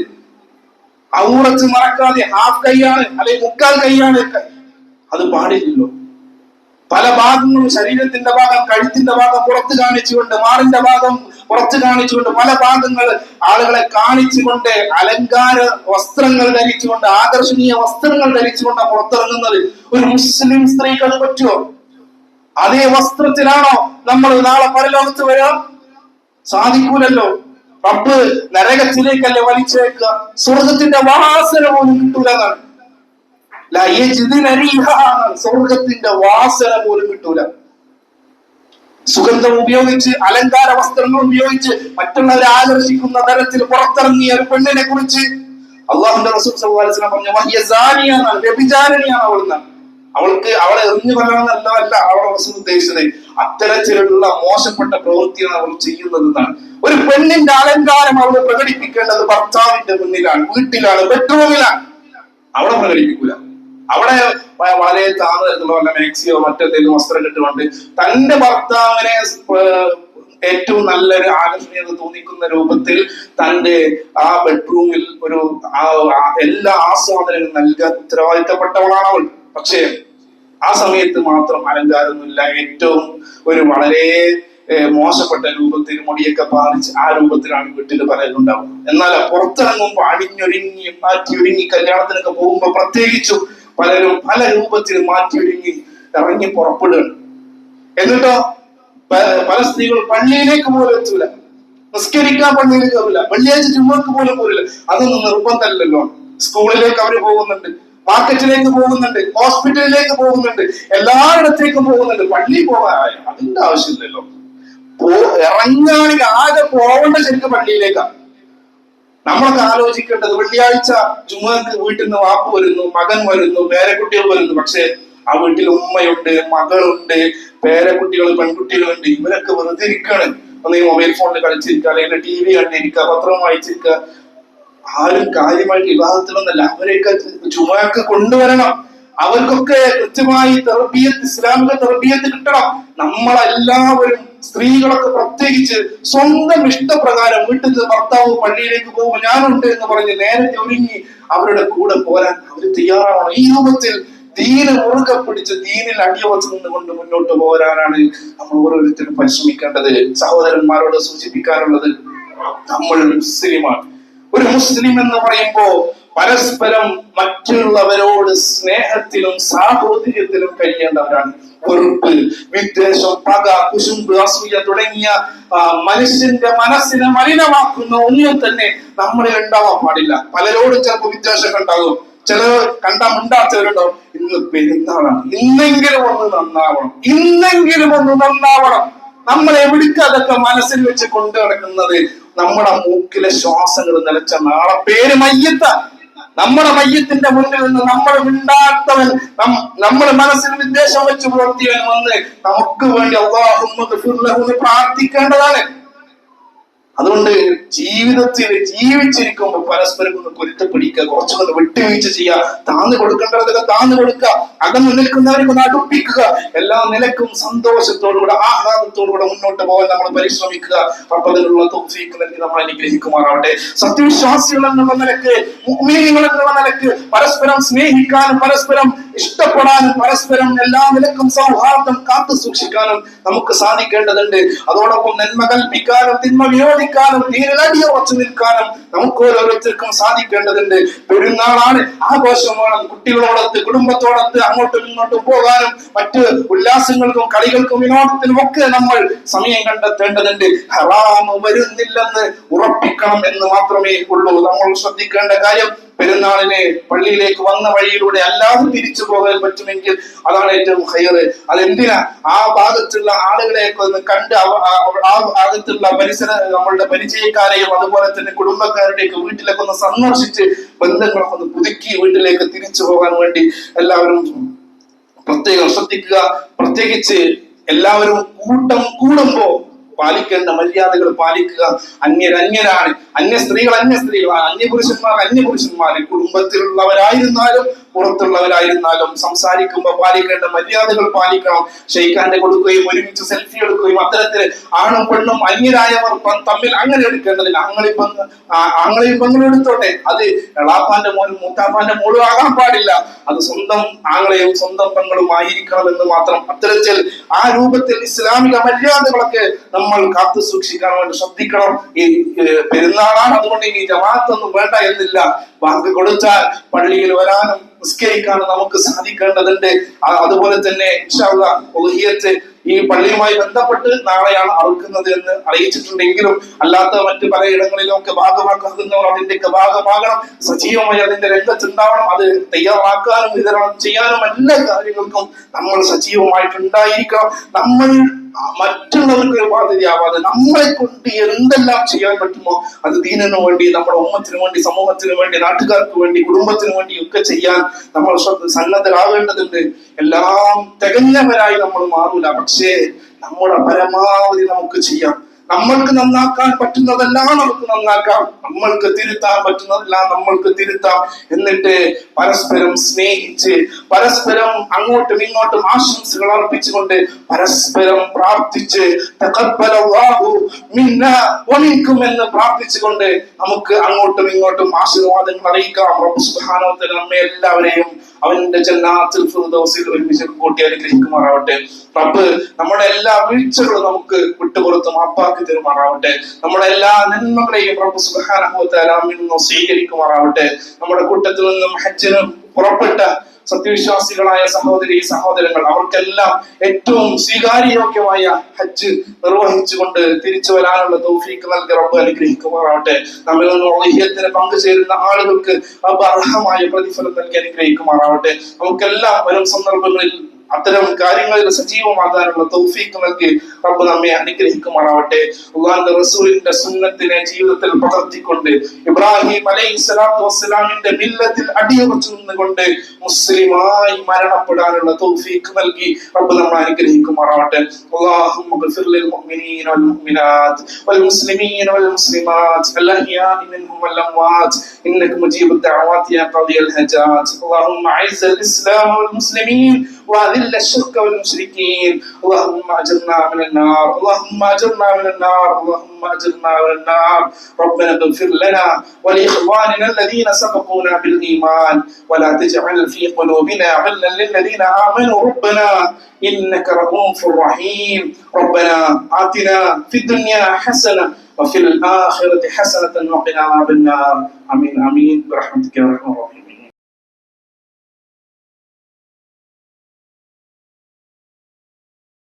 ഔറത്ത് മറക്കാതെ ഹാഫ് കൈയാണ് അല്ലെങ്കിൽ മുക്കാൽ കൈയാണ്. അത് പാടില്ലല്ലോ. പല ഭാഗങ്ങളും ശരീരത്തിന്റെ ഭാഗം, കഴുത്തിന്റെ ഭാഗം പുറത്ത് കാണിച്ചുകൊണ്ട്, മാറിന്റെ ഭാഗം പുറത്ത് കാണിച്ചുകൊണ്ട്, പല ഭാഗങ്ങൾ ആളുകളെ കാണിച്ചുകൊണ്ട്, അലങ്കാര വസ്ത്രങ്ങൾ ധരിച്ചുകൊണ്ട്, ആകർഷണീയ വസ്ത്രങ്ങൾ ധരിച്ചുകൊണ്ടാണ് പുറത്തിറങ്ങുന്നത്. ഒരു മുസ്ലിം സ്ത്രീക്ക് അത് പറ്റുമോ? അതേ വസ്ത്രത്തിലാണോ നമ്മൾ നാളെ പരലോകത്ത് വരാം? സാധിക്കൂലല്ലോ. റബ്ബ് നരകത്തിലേക്കല്ലേ വലിച്ചേക്കുക. സ്വർഗത്തിന്റെ വാസന പോലും കിട്ടൂല എന്നാണ്. സ്വർഗത്തിന്റെ വാസന പോലും കിട്ടൂല. സുഗന്ധം ഉപയോഗിച്ച്, അലങ്കാര വസ്ത്രങ്ങൾ ഉപയോഗിച്ച് മറ്റുള്ളവരെ ആകർഷിക്കുന്ന തരത്തിൽ പുറത്തിറങ്ങിയ ഒരു പെണ്ണിനെ കുറിച്ച് അല്ലാഹുവിന്റെ റസൂൽ സ്വല്ലല്ലാഹു അലൈഹി വസല്ലം പറഞ്ഞു, വഹിയ സാനിയാണ്, വ്യഭിചാരിണിയാണ് അവളെന്ന്. അവളെ എറിഞ്ഞു കൊല്ലണമെന്നല്ല അവളെ റസൂൽ ഉദ്ദേശിച്ചത്. അത്തരത്തിലുള്ള മോശപ്പെട്ട പ്രവൃത്തിയാണ് അവൾ ചെയ്യുന്നതെന്നാണ്. ഒരു പെണ്ണിന്റെ അലങ്കാരം അവൾ പ്രകടിപ്പിക്കേണ്ടത് ഭർത്താവിന്റെ മുന്നിലാണ്, വീട്ടിലാണ്, ബെഡ്റൂമിലാണ്. അവിടെ പ്രകടിപ്പിക്കൂല. അവിടെ വളരെ താഴ്ന്ന തരത്തിലുള്ള വല്ല മാക്സിയോ മറ്റെന്തെങ്കിലും വസ്ത്രം കിട്ടുകൊണ്ട് തന്റെ ഭർത്താവിനെ ഏറ്റവും നല്ലൊരു ആകർഷണീയത തോന്നിക്കുന്ന രൂപത്തിൽ തന്റെ ആ ബെഡ്റൂമിൽ ഒരു എല്ലാ ആസ്വാദനങ്ങളും നൽകാൻ ഉത്തരവാദിത്തപ്പെട്ടവളാണ് അവൾ. പക്ഷേ ആ സമയത്ത് മാത്രം അലങ്കാരമൊന്നുമില്ല. ഏറ്റവും ഒരു വളരെ മോശപ്പെട്ട രൂപത്തിൽ മുടിയൊക്കെ പാലിച്ച് ആ രൂപത്തിലാണ് വീട്ടിൽ പലരും ഉണ്ടാവും. എന്നാൽ പുറത്തിറങ്ങുമ്പോ അണിഞ്ഞൊരുങ്ങി മാറ്റിയൊരുങ്ങി കല്യാണത്തിനൊക്കെ പോകുമ്പോ പ്രത്യേകിച്ചും പലരും പല രൂപത്തിൽ മാറ്റിയൊരുങ്ങി ഇറങ്ങി പുറപ്പെടുകയാണ്. എന്നിട്ടോ പല സ്ത്രീകൾ പള്ളിയിലേക്ക് പോലും എത്തൂല, നിസ്കരിക്കാൻ പള്ളിയിലേക്ക് പോകില്ല, വെള്ളിയാഴ്ച ജുമുഅക്ക് പോലും പോരില്ല. അതൊന്നും നിർബന്ധമല്ലല്ലോ. സ്കൂളിലേക്ക് അവര് പോകുന്നുണ്ട്, മാർക്കറ്റിലേക്ക് പോകുന്നുണ്ട്, ഹോസ്പിറ്റലിലേക്ക് പോകുന്നുണ്ട്, എല്ലായിടത്തേക്കും പോകുന്നുണ്ട്. പള്ളിയിൽ പോകാൻ അതിന്റെ ആവശ്യമില്ലല്ലോ. ഇറങ്ങാണെങ്കിൽ ആകെ പോകേണ്ട ശരിക്കും പള്ളിയിലേക്കാണ്. നമ്മളൊക്കെ ആലോചിക്കേണ്ടത് വെള്ളിയാഴ്ച ജുമുഅക്ക് വീട്ടിൽ നിന്ന് വാപ്പ് വരുന്നു, മകൻ വരുന്നു, പേരക്കുട്ടികൾ വരുന്നു. പക്ഷെ ആ വീട്ടിൽ ഉമ്മയുണ്ട്, മകളുണ്ട്, പേരക്കുട്ടികൾ, പെൺകുട്ടികളുണ്ട്. ഇവരൊക്കെ വെറുതെ ഇരിക്കാണ്. ഒന്ന് ഈ മൊബൈൽ ഫോണിൽ കളിച്ചിരിക്കുക, അല്ലെങ്കിൽ TV കണ്ടിരിക്കുക, പത്രം വായിച്ചിരിക്കുക. ആരും കാര്യമായിട്ട് വിവാഹത്തിലൊന്നല്ല. അവരെയൊക്കെ ജുമുഅക്ക് കൊണ്ടുവരണം. അവർക്കൊക്കെ കൃത്യമായി തർബിയത്ത്, ഇസ്ലാമിക തർബിയത്ത് കിട്ടണം. നമ്മളെല്ലാവരും, സ്ത്രീകളൊക്കെ പ്രത്യേകിച്ച്, സ്വന്തം ഇഷ്ടപ്രകാരം വീട്ടിൽ നിന്ന് ഭർത്താവ് പള്ളിയിലേക്ക് പോകുമ്പോൾ ഞാനുണ്ട് എന്ന് പറഞ്ഞ് നേരത്തെ ഒരുങ്ങി അവരുടെ കൂടെ പോരാൻ അവർ തയ്യാറാവണം. ഈ രൂപത്തിൽ ദീന് മുറുകെ പിടിച്ച് ദീനിൽ അടിയുറച്ച് നിന്നുകൊണ്ട് മുന്നോട്ട് പോരാനാണ് നമ്മൾ ഓരോരുത്തരും പരിശ്രമിക്കേണ്ടത്. സഹോദരന്മാരോട് സൂചിപ്പിക്കാനുള്ളത്, നമ്മൾ മുസ്ലിമാണ്. ഒരു മുസ്ലിം എന്ന് പറയുമ്പോ പരസ്പരം മറ്റുള്ളവരോട് സ്നേഹത്തിലും സാഹോദര്യത്തിലും കഴിയേണ്ടവരാണ്. വെറുപ്പ്, വിദ്വേഷം, പക, കുശുമ്പ്, അസൂയ തുടങ്ങിയ മനുഷ്യന്റെ മനസ്സിനെ മലിനമാക്കുന്ന ഒന്നും തന്നെ നമ്മളിൽ ഉണ്ടാവാൻ പാടില്ല. പലരോടും ചിലപ്പോൾ വിദ്വേഷമൊക്കെ ഉണ്ടാകും. ചിലർ കണ്ടാൽ മിണ്ടാത്തവരുണ്ടാവും. ഇന്ന് പെരുന്നാളാണ്, ഇന്നെങ്കിലും ഒന്ന് നന്നാവണം, ഇന്നെങ്കിലും ഒന്ന് നന്നാവണം. നമ്മൾ എവിടേക്ക് അതൊക്കെ മനസ്സിൽ വെച്ച് കൊണ്ടു നടക്കുന്നത്? നമ്മുടെ മൂക്കിലെ ശ്വാസങ്ങൾ നിലച്ച നാളെ പേര് മയ്യത്ത. നമ്മുടെ മയ്യത്തിന്റെ മുന്നിൽ നിന്ന് നമ്മൾ മിണ്ടാത്തവൻ, നമ്മുടെ മനസ്സിൽ വിദ്വേഷം വെച്ച് പുലർത്തിയവൻ വന്ന് നമുക്ക് വേണ്ടി അല്ലാഹുമ്മ ഗ്ഫിർ ലഹു എന്ന് പ്രാർത്ഥിക്കേണ്ടതാണ്. അതുകൊണ്ട് ജീവിതത്തിൽ ജീവിച്ചിരിക്കുമ്പോൾ പരസ്പരം ഒന്ന് പൊരുത്തപ്പിടിക്കുക, കുറച്ചൊന്ന് വിട്ടുവീഴ്ച ചെയ്യുക, താന്നു കൊടുക്കേണ്ടതൊക്കെ താന്നു കൊടുക്കുക, അകന്നു നിൽക്കുന്നവർക്ക് ഒന്ന് അടുപ്പിക്കുക. എല്ലാ നിലക്കും സന്തോഷത്തോടുകൂടെ ആഹ്ലാദത്തോടുകൂടെ മുന്നോട്ട് പോകാൻ നമ്മൾ പരിശ്രമിക്കുക. അതിനുള്ള തൗഫീഖ് നൽകി നമ്മൾ അനുഗ്രഹിക്കുമാറാവട്ടെ. സത്യവിശ്വാസികൾ എന്നുള്ള നിലക്ക്, മുഅ്മിനീങ്ങൾ എന്നുള്ള നിലക്ക് പരസ്പരം സ്നേഹിക്കാനും പരസ്പരം ഇഷ്ടപ്പെടാനും പരസ്പരം എല്ലാ നിലക്കും സൗഹാർദ്ദം കാത്തു സൂക്ഷിക്കാനും നമുക്ക് സാധിക്കേണ്ടതുണ്ട്. അതോടൊപ്പം നന്മ കൽപ്പിക്കാനും തിന്മ വിരോധിക്കാനും തീരടിയുറച്ചു നിൽക്കാനും നമുക്ക് ഓരോരുത്തർക്കും സാധിക്കേണ്ടതുണ്ട്. പെരുന്നാളാണ്, ആഘോഷമാണ്. കുട്ടികളോടൊത്ത് കുടുംബത്തോടൊത്ത് അങ്ങോട്ടും ഇങ്ങോട്ടും പോകാനും മറ്റ് ഉല്ലാസങ്ങൾക്കും കളികൾക്കും വിനോദത്തിനും ഒക്കെ നമ്മൾ സമയം കണ്ടെത്തേണ്ടതുണ്ട്. ഹറാം വരുന്നില്ലെന്ന് ഉറപ്പിക്കണം എന്ന് മാത്രമേ ഉള്ളൂ. നമ്മൾ ശ്രദ്ധിക്കേണ്ട കാര്യം, പെരുന്നാളിന് പള്ളിയിലേക്ക് വന്ന വഴിയിലൂടെ അല്ലാതെ തിരിച്ചു പോകാൻ പറ്റുമെങ്കിൽ അതാണ് ഏറ്റവും ഹൈറ്. അതെന്തിനാ? ആ ഭാഗത്തുള്ള ആളുകളെയൊക്കെ ഒന്ന് കണ്ട് ആ ഭാഗത്തുള്ള നമ്മളുടെ പരിചയക്കാരെയും അതുപോലെ തന്നെ കുടുംബക്കാരുടെയൊക്കെ വീട്ടിലൊക്കെ ഒന്ന് സന്ദർശിച്ച് ബന്ധങ്ങളൊക്കെ ഒന്ന് പുതുക്കി വീട്ടിലേക്ക് തിരിച്ചു പോകാൻ വേണ്ടി എല്ലാവരും പ്രത്യേകം ശ്രദ്ധിക്കുക. പ്രത്യേകിച്ച് എല്ലാവരും കൂടുമ്പോ പാലിക്കേണ്ട മര്യാദകൾ പാലിക്കുക. അന്യരാണ്, അന്യ സ്ത്രീകളാണ്, അന്യപുരുഷന്മാര് കുടുംബത്തിലുള്ളവരായിരുന്നാലും പുറത്തുള്ളവരായിരുന്നാലും സംസാരിക്കുമ്പോൾ പാലിക്കേണ്ട മര്യാദകൾ പാലിക്കണം. ഷെയ്ഖാന്റെ കൊടുക്കുകയും ഒരുമിച്ച് സെൽഫി എടുക്കുകയും അത്തരത്തിൽ ആണും പെണ്ണും അന്യരായവർ തമ്മിൽ അങ്ങനെ എടുക്കേണ്ടതില്ല. ആങ്ങളെയും പെങ്ങളും എടുത്തോട്ടെ, അത് എളാപ്പാന്റെ മോനും മൂത്താപ്പാന്റെ മോളും ആകാൻ പാടില്ല. അത് സ്വന്തം ആങ്ങളെയും സ്വന്തം പെങ്ങളും ആയിരിക്കണം എന്ന് മാത്രം. അത്തരത്തിൽ ആ രൂപത്തിൽ ഇസ്ലാമിക മര്യാദകളൊക്കെ നമ്മൾ കാത്തു സൂക്ഷിക്കാൻ വേണ്ടി ശ്രദ്ധിക്കണം. ഈ പെരുന്നാളാണ്, അതുകൊണ്ട് ഇനി ജമാഅത്തൊന്നും വേണ്ട എന്നില്ല. ബാങ്ക് കൊടുത്താൽ പള്ളിയിൽ വരാനും നിസ്കരിക്കാനും നമുക്ക് സാധിക്കേണ്ടതുണ്ട്. അതുപോലെ തന്നെ ഇൻഷാ അല്ലാഹ് ഉദ്ഹിയ്യത്ത് ഈ പള്ളിയുമായി ബന്ധപ്പെട്ട് നാളെയാണ് അറുക്കുന്നത് എന്ന് അറിയിച്ചിട്ടുണ്ടെങ്കിലും അല്ലാത്ത മറ്റ് പലയിടങ്ങളിലൊക്കെ ഭാഗമാക്കുന്നവർ അതിന്റെയൊക്കെ ഭാഗമാകണം. സജീവമായി അതിന്റെ രംഗത്തുണ്ടാവണം. അത് തയ്യാറാക്കാനും വിതരണം ചെയ്യാനും എല്ലാ കാര്യങ്ങൾക്കും നമ്മൾ സജീവമായിട്ടുണ്ടായിരിക്കണം. നമ്മൾ മറ്റുള്ളവർക്ക് ഒരു ബാധ്യതയാവാതെ നമ്മളെ കൊണ്ട് എന്തെല്ലാം ചെയ്യാൻ പറ്റുമോ അത് ദീനിനു വേണ്ടി, നമ്മുടെ ഉമ്മത്തിനു വേണ്ടി, സമൂഹത്തിനു വേണ്ടി, നാട്ടുകാർക്ക് വേണ്ടി, കുടുംബത്തിനു വേണ്ടി ഒക്കെ ചെയ്യാൻ നമ്മൾ സന്നദ്ധരാകേണ്ടതുണ്ട്. എല്ലാം തികഞ്ഞവരായി നമ്മൾ മാറൂല, പക്ഷേ നമ്മുടെ പരമാവധി നമുക്ക് ചെയ്യാം. നമ്മൾക്ക് നന്നാക്കാൻ പറ്റുന്നതെല്ലാം നമുക്ക് നന്നാക്കാം, നമ്മൾക്ക് തിരുത്താൻ പറ്റുന്നതെല്ലാം നമ്മൾക്ക് തിരുത്താം. എന്നിട്ട് പരസ്പരം സ്നേഹിച്ച് പരസ്പരം അങ്ങോട്ടും ഇങ്ങോട്ടും ആശംസകൾ അർപ്പിച്ചുകൊണ്ട് പരസ്പരം പ്രാർത്ഥിച്ച് തഖബ്ബലല്ലാഹു മിന്നാ വമിൻകും എന്ന് പ്രാർത്ഥിച്ചുകൊണ്ട് നമുക്ക് അങ്ങോട്ടും ഇങ്ങോട്ടും ആശീർവാദങ്ങൾ അറിയിക്കാം. റബ്ബ് സുബ്ഹാനഹു വ തആല നമ്മെ എല്ലാവരെയും അവന്റെ ജന്നാത്തുൽ ഫിർദൗസിൽ ഒരുമിച്ച് കൂട്ടി അനുഗ്രഹിക്കുമാറാവട്ടെ. റബ്ബ് നമ്മുടെ എല്ലാ വീഴ്ചകളും നമുക്ക് വിട്ടുപുറത്ത് മാപ്പാക്കി തരുമാറാവട്ടെ. നമ്മുടെ എല്ലാ നന്മകളെയും റബ്ബ് സുബ്ഹാനഹു വ തആല നമ്മിൽ സ്വീകരിക്കുമാറാവട്ടെ. നമ്മുടെ കൂട്ടത്തിൽ നിന്നും ഹജ്ജിന് പുറപ്പെട്ട സത്യവിശ്വാസികളായ സഹോദരങ്ങൾ അവർക്കെല്ലാം ഏറ്റവും സ്വീകാര്യയോഗ്യമായ ഹജ്ജ് നിർവഹിച്ചുകൊണ്ട് തിരിച്ചു വരാനുള്ള തൗഫീഖ് നൽകി റബ്ബ് അനുഗ്രഹിക്കുമാറാവട്ടെ. നമ്മിൽ നിന്ന് ഉദ്ഹിയ്യത്തിന് പങ്കുചേരുന്ന ആളുകൾക്ക് റബ്ബ് അർഹമായ പ്രതിഫലം നൽകി അനുഗ്രഹിക്കുമാറാവട്ടെ. നമുക്കെല്ലാം വരും സന്ദർഭങ്ങളിൽ അത്തരം കാര്യങ്ങളിൽ സജീവമാകാനുള്ള തൗഫീഖ് നൽകി റബ്ബ് നമ്മെ അനുഗ്രഹിക്കുമാറാവട്ടെ. അല്ലാഹുവിന്റെ റസൂലിന്റെ സുന്നത്തിനെ ജീവിതത്തിൽ പകർത്തിക്കൊണ്ട് ഇബ്രാഹിം അലൈഹിസ്സലാത്തു വസ്സലാമിന്റെ മില്ലത്തിൽ അടിയുറച്ചു നിന്നുകൊണ്ട് മുസ്ലിമായി മരണപ്പെടാനുള്ള തൗഫീഖ് നൽകി റബ്ബ് നമ്മെ അനുഗ്രഹിക്കുമാറാവട്ടെ. അല്ലാഹുമ്മ ഗ്ഫിർ ലിൽ മുഅ്മിനീന വൽ മുഅ്മിനാത്ത് വൽ മുസ്ലിമീന വൽ മുസ്ലിമാത്ത് അൽ അഹ്യാഇ മിൻഹും വൽ അംവാത്ത് ഇന്നക മുജീബുദ് ദഅവാതി യാ ഖദിയൽ ഹജാത്ത്. അല്ലാഹുമ്മ അഇസ്സൽ ഇസ്ലാം വൽ മുസ്ലിമീൻ وأذل الشرك والمشركين. اللهم أجرنا من النار، اللهم أجرنا من النار، اللهم أجرنا من النار. ربنا اغفر لنا ولإخواننا الذين سبقونا بالإيمان ولا تجعل في قلوبنا غلا للذين آمنوا ربنا إنك رؤوف رحيم. ربنا آتنا في الدنيا حسنة وفي الآخرة حسنة وقنا عذاب النار. آمين آمين برحمتك يا أرحم الراحمين.